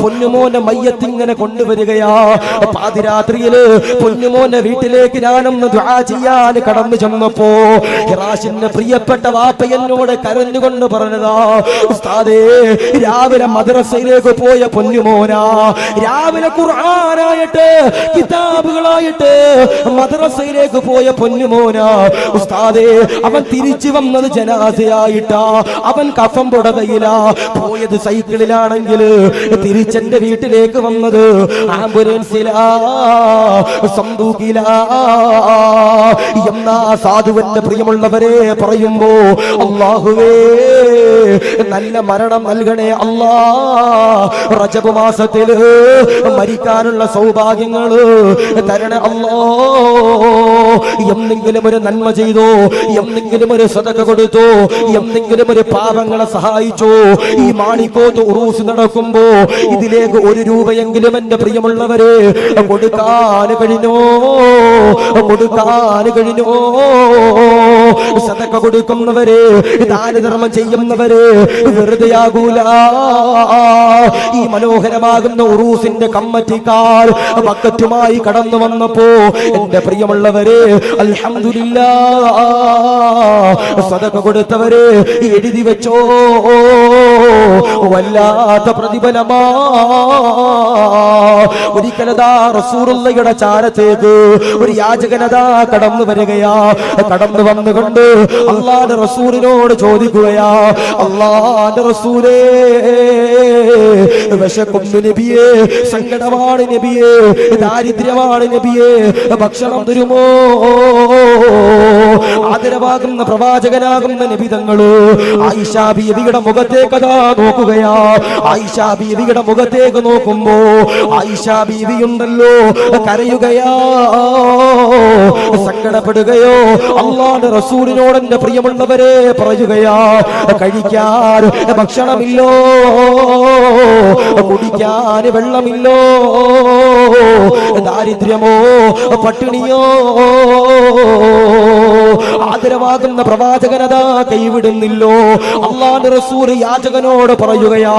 പൊന്നുമോന്റെ മയ്യത്തിങ്ങനെ കൊണ്ടുവരികയാ. പാതിരാത്രിയില് പൊന്നുമോന്റെ വീട്ടിലേക്ക് ഞാനൊന്ന് ദുആ ചെയ്യാൻ കടന്നു ചെന്നപ്പോ ഹിറാശിന്റെ പ്രിയപ്പെട്ട വാപ്പ എന്നോട് കരഞ്ഞുകൊണ്ട് പറഞ്ഞതാ, ഉസ്താദേ രാവിലെ മദ്രസയിലേക്ക് പോയ പൊന്നുമോനാ, രാവിലെ ഖുർആനായിട്ട് കിതാബുകളായിട്ട് മദ്രസയിലേക്ക് പോയ പൊന്നുമോനാ. ഉസ്താദേ അവൻ തിരിച്ചു വന്നത് ജനാസയായിട്ടാ, അവൻ കഫം പുടവയിലാ. പോയത് സൈക്കിളിലാണെങ്കിൽ തിരിച്ചെന്റെ വീട്ടിലേക്ക് വന്നത് ആംബുലൻസിലാ, സന്തൂക്കിലാ. എന്നാ സാധുവിന്റെ പ്രിയമുള്ളവരെ പറയുമ്പോ അല്ലാഹുവേ നല്ല മരണം നൽകണേ അല്ലാ. റജബ് മാസത്തില് മരിക്കാനുള്ള സൗഭാഗ്യങ്ങള് തരണേ അല്ലാ. എന്തെങ്കിലും ഒരു നന്മ ചെയ്തോ, എന്തെങ്കിലും ഒരു സദഖ കൊടുത്തോ, എന്തെങ്കിലും ഒരു പാവങ്ങളെ സഹായിച്ചോ. ഈ മാണിക്കോത്ത് ഉറൂസ് നടക്കുമ്പോ ഇതിലേക്ക് 1 രൂപയെങ്കിലും എന്റെ പ്രിയമുള്ളവരെ കൊടുക്കാൻ കഴിഞ്ഞോ, കൊടുക്കാൻ കഴിഞ്ഞോ. സദഖ കൊടുക്കുന്നവരെ, ദാനധർമ്മം ചെയ്യുന്നവരെ വെറുതെയാകൂല. ഈ മനോഹരമാകുന്ന ഉറൂസിന്റെ കമ്മറ്റിക്കാർ ബക്കറ്റുമായി കടന്നു വന്നപ്പോ എന്റെ പ്രിയമുള്ളവരെ അൽഹംദുലില്ലാഹ് സദഖ കൊടുത്തവരെ എഴുതി വെച്ചോ, വല്ലാത്ത പ്രതിഫലമാ. ഒരിക്കലതാ റസൂലുള്ളാഹിയുടെ ചാരത്തേക്ക് ഒരു യാചകനതാ കടന്നു വരികയാ. കടന്നു വന്നുകൊണ്ട് അല്ലാഹുവിന്റെ റസൂലിനോട് ചോദിക്കുകയാ, അല്ലാഹുവിന്റെ റസൂലേ, വിശക്കുന്നു നബിയേ, സങ്കടമാണ് നബിയേ, ദാരിദ്ര്യമാണ് നബിയേ, ഭക്ഷണം തരുമോ? ആദരവാകുന്ന പ്രവാചകനാകുന്ന നബി തങ്ങള് ആയിഷാ ബീവിയുടെ മുഖത്തേക്കതാ നോക്കുകയാ. ആയിഷാ ബീവിയുടെ മുഖത്തേക്ക് നോക്കുമ്പോ ആയിഷാ ബീവിയുണ്ടല്ലോ കരയുകയാ, സങ്കടപ്പെടുകയോ. അല്ലാഹുവിന്റെ റസൂലിനോട് എന്റെ പ്രിയമുള്ളവരെ പറയുകയാ, കഴിക്കാൻ ഭക്ഷണമില്ലോ, കുടിക്കാൻ വെള്ളമില്ലോ, ദാരിദ്ര്യമോ പട്ടിണിയോ. ആദരവാകുന്ന പ്രവാചകനതാ കൈവിടുന്നില്ലോ. അല്ലാഹുവിന്റെ റസൂൽ യാചകനോട് പറയുകയാ,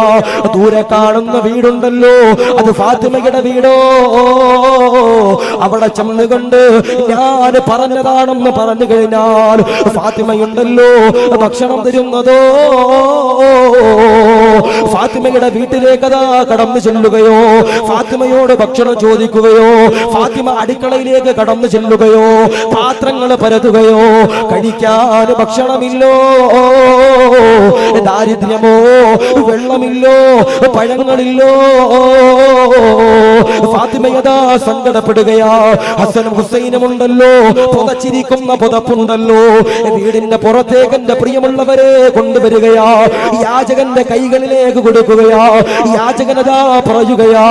ദൂരെ കാണുന്ന വീടുണ്ടല്ലോ, അത് ഫാത്തിമയുടെ വീടോ, അവിടെ ചെന്നുകൊണ്ട് ഞാൻ പറഞ്ഞതാണെന്ന് പറഞ്ഞു കഴിഞ്ഞാൽ ഫാത്തിമയുണ്ടല്ലോ ഭക്ഷണം തരുന്നതോ. ഫാത്തിമയുടെ വീട്ടിലേക്കതാ കടന്നു ചെല്ലുകയോ, ഫാത്തിമയോട് ഭക്ഷണം ചോദിക്കുകയോ, ഫാത്തിമ അടുക്കളയിലേക്ക് കടന്നു ചെല്ലുകയോ, പാത്രങ്ങൾ പരതുകയോ. കഴിക്കാൻ ഭക്ഷണമില്ലോ, ദാരിദ്ര്യമോ, വെള്ളമില്ലോ, പഴങ്ങളില്ലോ. ഫാത്തിമയതാ സങ്കടപ്പെടുകയാ. ഹസനും ഹുസൈനും ഉണ്ടല്ലോ, പുതച്ചിരിക്കുന്ന പുതപ്പുണ്ടല്ലോ, വീടിന്റെ പുറത്തേക്ക് എന്റെ പ്രിയമുള്ളവരെ കൊണ്ടുവരികയാ. യാചകന്റെ കൈകളിലേക്ക് കൊടുക്കുകയാ. യാചകനതാ പറയുകയാ,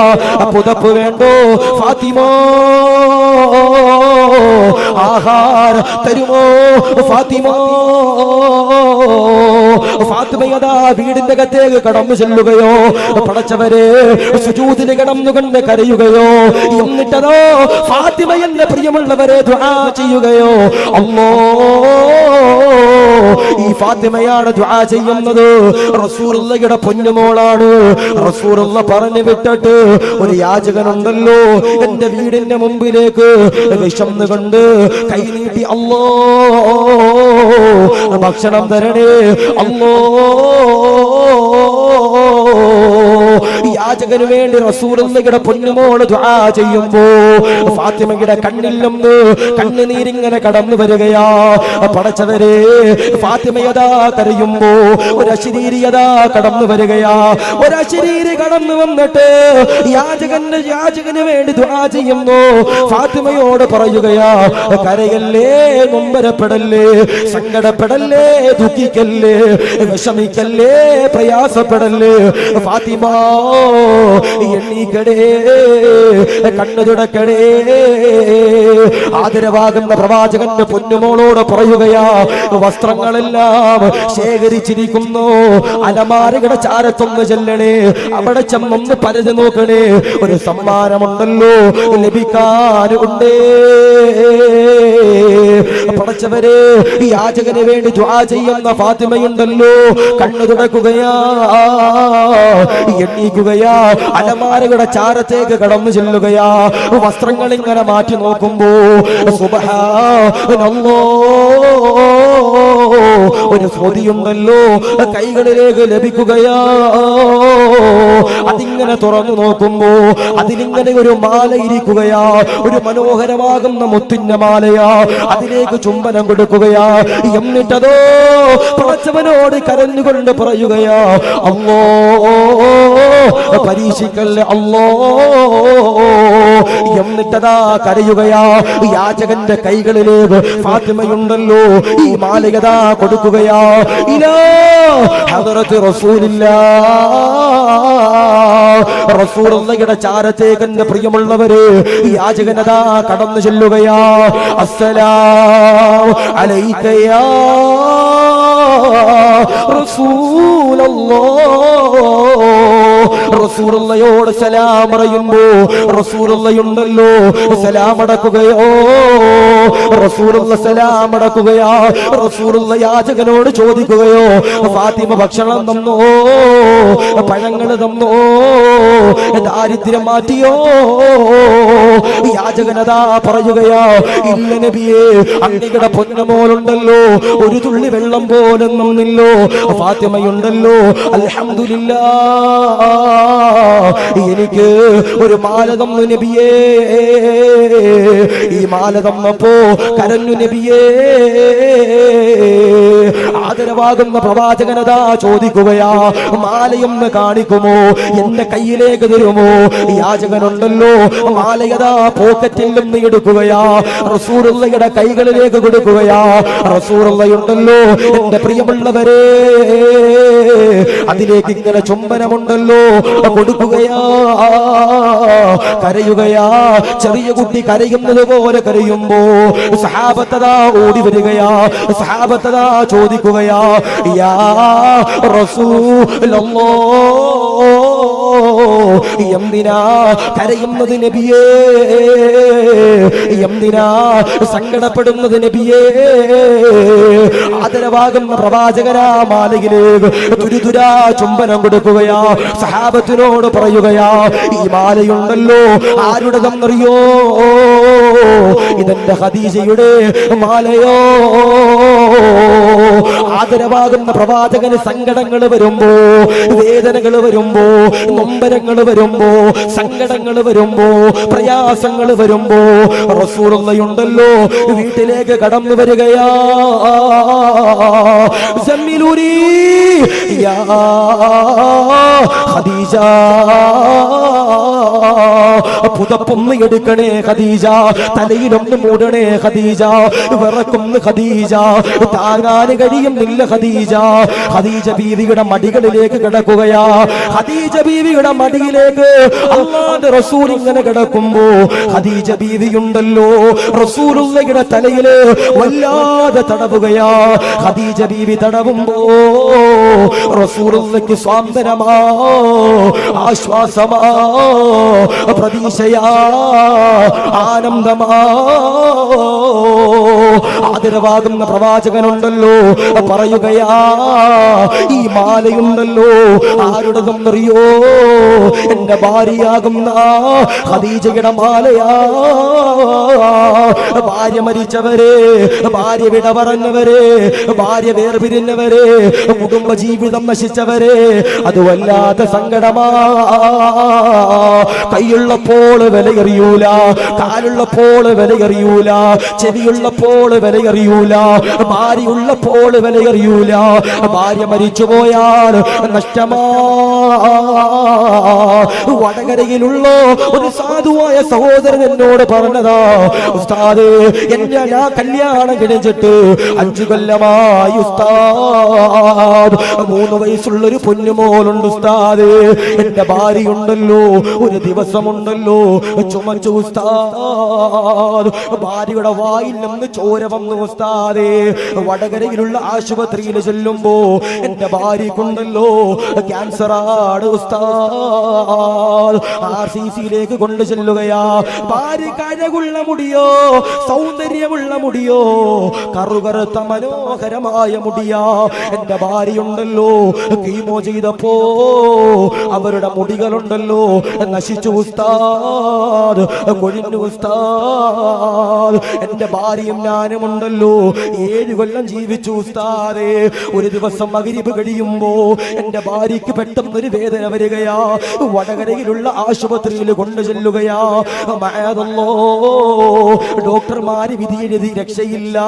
പുതപ്പ് വേണ്ടോ ഫാത്തിമ? ആഹാരം തരുമോ ഫാത്തിമ? ഫാത്തിമയതാ വീടിന്റെ അകത്തേക്ക് കടന്നു ചെല്ലുകയോ, പടച്ചവരെ സുജൂദിന് കിടന്നുകൊണ്ട് കരയുകയോ. എന്നിട്ടതോ ഫാത്തിമ എന്റെ പ്രിയമുള്ളവരെ ദുആ ചെയ്യുകയോ. അല്ലാ, ഈ ഫാത്തിമയാണ് ദുആ ചെയ്യുന്നത്. റസൂലുള്ളാഹിയുടെ പൊന്നുമോളാണ്. റസൂലുള്ള പറഞ്ഞു വിട്ടിട്ട് ഒരു യാചകനുണ്ടല്ലോ എന്റെ വീടിന്റെ മുമ്പിലേക്ക് വിശന്നുകൊണ്ട് കൈ നീട്ടി, അല്ലാ ഭക്ഷണം തരണേ അല്ലാ. യാചകന് വേണ്ടി റസൂലുള്ളാഹിയുടെ പൊന്നുമോള് ദുആ ചെയ്യുമ്പോ ഫാത്തിമയുടെ കണ്ണിൽ നിന്ന് കണ്ണുനീരിങ്ങനെ കടന്നു വരികയാ. പടച്ചവരെ, ഫാത്തിമയതാ കരയുമ്പോ ഒരശരീരിയതാ കടന്നു വരികയാ. ഒരശരീരി കടന്നു വന്നിട്ട് യാചകന് വേണ്ടി ദുആ ചെയ്യുന്നു. ഫാത്തിമയോട് പറയുകയാ, കരയല്ലേ, നൊമ്പരപ്പെടല്ലേ, സങ്കടപ്പെടല്ലേ, ദുഃഖിക്കല്ലേ, വിഷമിക്കല്ലേ, പ്രയാസപ്പെടല്ലേ. ഫാത്തിമ എണ്ണീക്കടേ, കണ്ണു തുടക്കടേ. ആദരവാകുന്ന പ്രവാചകന്റെ പൊന്നുമോളോട് പറയുകയാ, വസ്ത്രങ്ങളെല്ലാം ശേഖരിച്ചിരിക്കുന്നു, അലമാരയുടെ ചാരത്തൊന്ന് ചെല്ലണേ, അവിടെ ചെന്നൊന്ന് പരതി നോക്കണേ, ഒരു സമ്മാനമുണ്ടല്ലോ ലഭിക്കാനുണ്ടേ. പടച്ചവരെ, യാചകന് വേണ്ടി ദുആ ചെയ്യുന്ന ഫാത്തിമയുണ്ടല്ലോ കണ്ണു തുടക്കുകയാ, എണ്ണീക്കുകയാ, അലമാരയുടെ ചാരത്തേക്ക് കടന്നു ചെല്ലുകയാ. വസ്ത്രങ്ങൾ ഇങ്ങനെ മാറ്റി നോക്കുമ്പോ സുബ്ഹാനല്ലാഹ്, ഒരു സ്തുതിയുണ്ടല്ലോ കൈകളിലേക്ക് ലഭിക്കുകയാ. അതിങ്ങനെ തുറന്നു നോക്കുമ്പോ അതിലിങ്ങനെ ഒരു മാല ഇരിക്കുകയാ, ഒരു മനോഹരമാകുന്ന മുത്തിന്റെ മാലയാ. അതിലേക്ക് ചുംബനം കൊടുക്കുകയാ. എന്നിട്ടതോ പടച്ചവനോട് കരഞ്ഞുകൊണ്ട് പറയുകയാ, അല്ലാ പരീക്ഷിക്കല്ലേ അല്ലാ. എന്നിട്ടതാ കരയുകയാ. യാചകന്റെ കൈകളിലേക്ക് ഫാത്തിമയുണ്ടല്ലോ ഈ മാലികതാ കൊടുക്കുകയാ. ഇലാ ഹദ്റത്ത് റസൂലില്ലാഹ്, റസൂലുള്ളാഹിയുടെ ചാരത്തേക്ക് എന്റെ പ്രിയമുള്ളവരെ യാചകനതാ കടന്നു ചെല്ലുകയാ. അസ്സലാമു അലൈക യാ റസൂലുള്ളയോട് സലാം പറയുമ്പോ റസൂലുള്ളയുണ്ടല്ലോ സലാം അടക്കുകയോ? റസൂലുള്ള സലാം അടക്കുകയാ. റസൂലുള്ള യാചകനോട് ചോദിക്കുകയോ? ഫാത്തിമ ഭക്ഷണം തന്നോ? പഴങ്ങൾ തന്നോ? ദാരിദ്ര്യം മാറ്റിയോ? യാചകനതാ പറയുകയാ, ഇല്ല നബിയേ, അങ്ങയുടെ പൊന്നുമോളുണ്ടല്ലോ ഒരു തുള്ളി വെള്ളം പോലും തന്നില്ലോ. ഫാത്തിമയുണ്ടല്ലോ അൽഹംദുലില്ലാഹ് എനിക്ക് ഒരു മാല തന്നു നബിയേ. ഈ മാല തന്നപ്പോ കരഞ്ഞു നബിയേ. ആദരവാകുന്ന പ്രവാചകനതാ ചോദിക്കുകയാ, മാലയൊന്ന് കാണിക്കുമോ? എന്റെ കയ്യിലേക്ക് തരുമോ? യാചകനുണ്ടല്ലോ മാലയതാ പോക്കറ്റിൽ നിന്ന് എടുക്കുകയാ, റസൂലുള്ളയുടെ കൈകളിലേക്ക് കൊടുക്കുകയാ. റസൂലുള്ളയുണ്ടല്ലോ എന്റെ പ്രിയമുള്ളവരെ അതിലേക്ക് ഇങ്ങനെ ചുംബനമുണ്ടല്ലോ കൊടുക്കുകയാ. കരയുകയാ. ചെറിയ കുട്ടി കരയുന്നത് പോലെ കരയുമ്പോ സഹാബത്തതാ ഓടി വരികയാ. സഹാബത്തതാ ചോദിക്കുകയാ, യാ റസൂലല്ലാഹ് എന്തിനാ കരയുന്നത് നബിയേ? എന്തിനാ സങ്കടപ്പെടുന്നത് നബിയേ? ആദരവാകുന്ന പ്രവാചകനാ മാലയിലേക്ക് തുരുതുരാ ചുംബനം കൊടുക്കുകയാ. സഹാബത്തിനോട് പറയുകയാ, ഈ മാലയുണ്ടല്ലോ ആരുടേതെന്നറിയോ? ഇതെന്റെ ഖദീജയുടെ മാലയോ? ആദരവാകുന്ന പ്രവാചകന് സങ്കടങ്ങൾ വരുമ്പോ, വേദനകൾ വരുമ്പോ, നൊമ്പരങ്ങൾ വരുമ്പോ, സങ്കടങ്ങൾ വരുമ്പോ, പ്രയാസങ്ങൾ വരുമ്പോ റസൂലുള്ളയുണ്ടല്ലോ വീട്ടിലേക്ക് കടന്നു വരികയാ. സമ്മിലൂരി യാ ഖദീജ, പുതപ്പൊന്ന് എടുക്കണേ ഖദീജ, തലയിലൊന്ന് മൂടണേ ഖദീജ, വിറക്കുന്നു ഖദീജ, താങ്ങാൻ കഴിയുന്നില്ല ഖദീജ. ഖദീജ ബീവിയുടെ മടികളിലേക്ക് കിടക്കുകയാ. ഖദീജ ബീവിയുടെ മടിയിലേക്ക് അല്ലാഹുവിന്റെ റസൂൽ ഇങ്ങനെ കിടക്കുമ്പോ ഖദീജ ബീവിയുണ്ടല്ലോ റസൂലുള്ളയുടെ തലയില് വല്ലാതെ തടവുകയാ. ഖദീജ ബീവി തടവുമ്പോ റസൂലുള്ളയ്ക്ക് സ്വാന്തനമാ, ആശ്വാസമാ, പ്രതീക്ഷയാ, ആനന്ദമാ. ആദരവാകുന്ന പ്രവാചകനുണ്ടല്ലോ പറയുകയാ, ഈ മാലയുണ്ടല്ലോ ആരുടേതെന്നറിയോ? എന്റെ ഭാര്യയാകുന്ന ഖദീജയുടെ മാലയാ. ഭാര്യ മരിച്ചവരെ, ഭാര്യ വിട പറഞ്ഞവരെ, ഭാര്യ വേർപിരിഞ്ഞവരെ, കുടുംബ ജീവിതം നശിച്ചവരെ അത് വല്ലാത്ത സങ്കടമാ. കൈയുള്ളപ്പോൾ വിലയറിയൂല, കാലുള്ളപ്പോൾ വിലയറിയൂല, ചെവിയുള്ളപ്പോൾ വിലയറിയൂല, ഭാര്യയുള്ളപ്പോൾ വിലയറിയൂല. ഭാര്യ മരിച്ചുപോയാൽ നഷ്ടമാ. വടകരയിലുള്ള ഒരു സാധുവായ സഹോദരൻ എന്നോട് പറഞ്ഞതാ, ഉസ്താദേ ഞാൻ കല്യാണം കഴിച്ചിട്ട് 5 കൊല്ലമായി ഉസ്താദ്. 3 വയസ്സുള്ളൊരു പൊന്നുമോളുണ്ട് ഉസ്താദേ. എന്റെ ഭാര്യയുണ്ടല്ലോ ഒരു ദിവസമുണ്ടല്ലോ ചുമച്ചു ഉസ്താദ്. ഭാര്യയുടെ വായിൽ നിന്ന് ചോര വന്നു ഉസ്താദേ. വടകരയിലുള്ള ആശുപത്രിയിൽ ചെല്ലുമ്പോ എന്റെ ഭാര്യക്കുണ്ടല്ലോ ക്യാൻസറാണ് ഉസ്താദ്. RCCയിലേക്ക് കൊണ്ടു ചെല്ലുകയാ. ഭാര്യ കഴകുള്ള മുടിയോ, സൗന്ദര്യമുള്ള മുടിയോ, കറുകറുത്ത മനോഹരമായ മുടിയാ. എന്റെ ഭാര്യയുണ്ടല്ലോ കീമോ ചെയ്തപ്പോ അവരുടെ മുടികളുണ്ടല്ലോ നശിച്ചു ഉസ്താദ്, കൊഴിഞ്ഞു ഉസ്താദ്. എന്റെ ഭാര്യയും ഞാനും ഉണ്ടല്ലോ 7 കൊല്ലം ജീവിച്ചു ഉസ്താദേ. ഒരു ദിവസം മഗ്‌രിബ് കഴിയുമ്പോ എന്റെ ഭാര്യയ്ക്ക് പെട്ടെന്നൊരു വേദന വരികയാ. വടകരയിലുള്ള ആശുപത്രിയിൽ കൊണ്ടു ചെല്ലുകയാ. ഡോക്ടർമാര് വിധി എഴുതി രക്ഷയില്ല.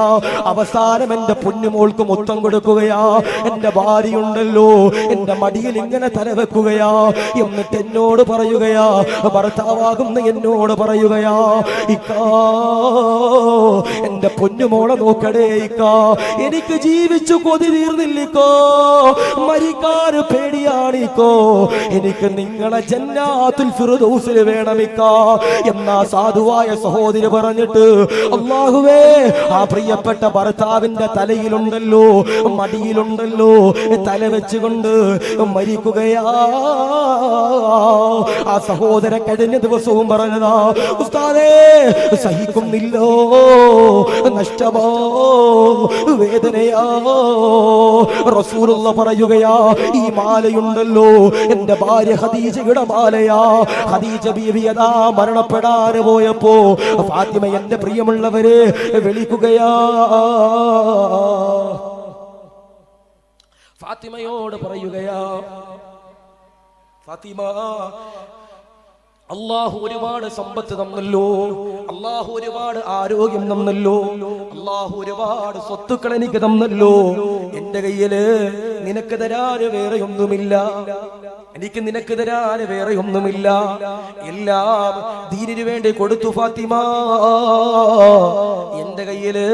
അവസാനം എന്റെ പൊന്നുമോൾക്ക് മൊത്തം കൊടുക്കുകയാ. എന്റെ ഭാര്യയുണ്ടല്ലോ എന്റെ മടിയിൽ ഇങ്ങനെ തലവെക്കുകയാ, എന്നിട്ട് എന്നോട് പറയുകയാ, ഭർത്താവാകുന്ന എന്നോട് പറയുകയാ, ഇക്കാ എന്റെ പൊന്നുമോളെ നോക്കടേ ഇക്കാ, എനിക്ക് ജീവിച്ചു കൊതി തീർന്നില്ലിക്കോ, മരിക്കാൻ പേടിയാണിക്കോ, എനിക്ക് നിങ്ങളെ ജന്നാത്തുൽ ഫിർദൗസിൽ വേണമിക്കാ എന്നാ സാധുവായ സഹോദരി പറഞ്ഞിട്ട്, അല്ലാഹുവേ ആ പ്രിയപ്പെട്ട ഭർത്താവിന്റെ തലയിലുണ്ടല്ലോ മടിയിലുണ്ടല്ലോ തല വെച്ചുകൊണ്ട് മരിക്കുകയാ. ആ സഹോദരൻ കഴിഞ്ഞ ദിവസവും പറഞ്ഞതാ, ഉസ്താദേ സഹിക്കുന്നില്ലോ, നഷ്ടമോ വേദനയാ. റസൂലുള്ള പറയുകയാ, ഈ മാലയുണ്ടല്ലോ എന്റെ ഭാര്യ ഖദീജയുടെ മാലയാ. ഖദീജ ബീവി അതാ മരണപ്പെടാൻ പോയപ്പോ ഫാത്തിമ എന്റെ പ്രിയമുള്ളവരെ വിളിക്കുകയാ, ഫാത്തിമയോട് പറയുകയാ, ഫാത്തിമ അല്ലാഹു ഒരുപാട് സമ്പത്ത് തന്നല്ലോ, അല്ലാഹു ഒരുപാട് ആരോഗ്യം തന്നല്ലോ, അല്ലാഹു ഒരുപാട് സ്വത്തുക്കൾ എനിക്ക് തന്നല്ലോ, എന്റെ കയ്യില് നിനക്ക് തരാൻ വേറെ ഒന്നുമില്ല, എനിക്ക് നിനക്ക് തരാൻ വേറെ ഒന്നുമില്ല, എല്ലാം ദീനിനു വേണ്ടി കൊടുത്തു ഫാത്തിമ. എന്റെ കയ്യില്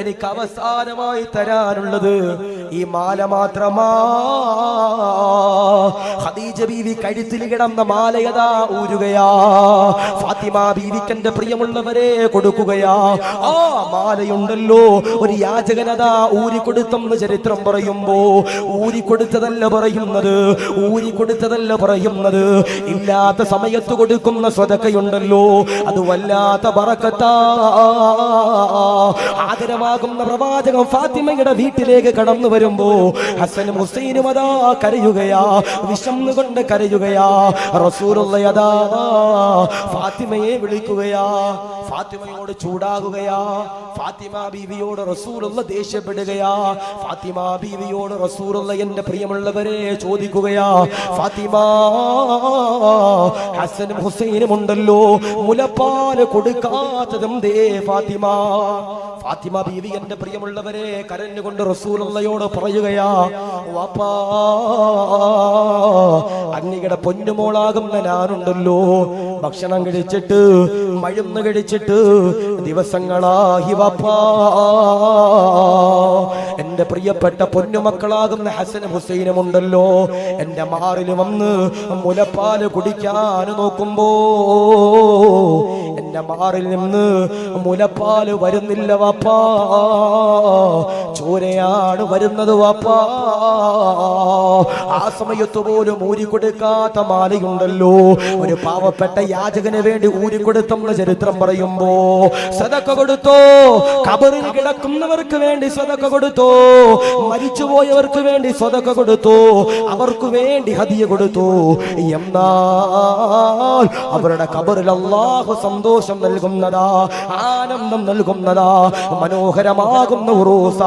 എനിക്ക് അവസാനമായി തരാനുള്ളത് ഈ മാല മാത്രമാ. ഖദീജ ബീവി കഴുത്തിൽ കിടന്ന മാലയതാ ഊരുകയാ, ഫാത്തിമ ബീവിക്ക് എന്റെ പ്രിയമുള്ളവരെ കൊടുക്കുകയാ. ആ മാലയുണ്ടല്ലോ ഒരു യാചകനതാ ഊരിക്കൊടുത്തെന്ന് ചരിത്രം പറയുമ്പോ, ഊരിക്കൊടുത്തതല്ല പറയുന്നത്, ഊരിക്കൊടുത്തതല്ല പറയുന്നത്, ഇല്ലാത്ത സമയത്ത് കൊടുക്കുന്ന സ്വതക്കയുണ്ടല്ലോ അത് വല്ലാത്ത ബറക്കത്താ. ആദരവാകുന്ന പ്രവാചകൻ ഫാത്തിമയുടെ വീട്ടിലേക്ക് കടന്നു വരുമ്പോ ഹസനും ഹുസൈനും അതാ കരയുകയാ, വിശന്നുകൊണ്ട് കരയുകയാ. റസൂലുള്ളാഹി ഫാത്തിമയെ വിളിക്കുകയാ, ഫാത്തിമയോട് ചൂടാകുകയാ, ഫാത്തിമ ബീവിയോട് റസൂലുള്ള ദേഷ്യപ്പെടുകയാ, ഫാത്തിമ ബീവിയോട് റസൂലുള്ള എന്റെ പ്രിയമുള്ളവരെ ചോദിക്കുകയാ, ഫാത്തിമ ഹസനും ഹുസൈനും ഉണ്ടല്ലോ മുലപ്പാല് കൊടുക്കാത്തതും ദേ ഫാത്തിമ. ഫാത്തിമ ബീവി എന്റെ പ്രിയമുള്ളവരെ കരഞ്ഞുകൊണ്ട് റസൂലുള്ളാഹിയോട് പറയുകയാ, വാപ്പാ അങ്ങയുടെ പൊന്നുമോളാകുന്ന ഞാനുണ്ടല്ലോ ഭക്ഷണം കഴിച്ചിട്ട് മരുന്ന് കഴിച്ചിട്ട് ദിവസങ്ങളായി വാപ്പാ. എന്റെ പ്രിയപ്പെട്ട പൊന്നുമക്കളാകുന്ന ഹസനും ഹുസൈനും ഉണ്ടല്ലോ എന്റെ മാറിൽ വന്ന് മുലപ്പാല് കുടിക്കാൻ നോക്കുമ്പോ എന്റെ മാറിൽ നിന്ന് മുലപ്പാല് വരുന്നില്ല വാപ്പാ, ചോരയാണ് വരുന്നത് വാപ്പാ. ആ സമയത്ത് പോലും ഊരിക്കൊടുക്കാത്ത മാലയുണ്ടല്ലോ ഒരു പാവപ്പെട്ട യാചകന് വേണ്ടി ഊരിക്കൊടുത്തെന്ന് ചരിത്രം പറയുമ്പോ, സദക്ക കൊടുത്തോ, ഖബറിൽ കിടക്കുന്നവർക്ക് വേണ്ടി സദക്ക കൊടുത്തോ, മരിച്ചുപോയവർക്ക് വേണ്ടി സദക്ക കൊടുത്തോ, അവർക്ക് വേണ്ടി ഹദിയ കൊടുത്തു. എന്നാൽ അവരുടെ ഖബറിൽ അല്ലാഹു സന്തോഷം നൽകുന്നതാ, ആനന്ദം നൽകുന്നതാ, മനോഹരമാകുന്ന ഉറൂസ.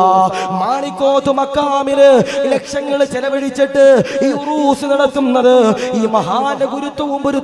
മാണിക്കോത്ത് മക്കാമില് ലക്ഷങ്ങൾ ചെലവഴിച്ചിട്ട് ഈ ഉറൂസ് നടത്തുന്നത് ഈ മഹാന്റെ ഗുരുത്വവും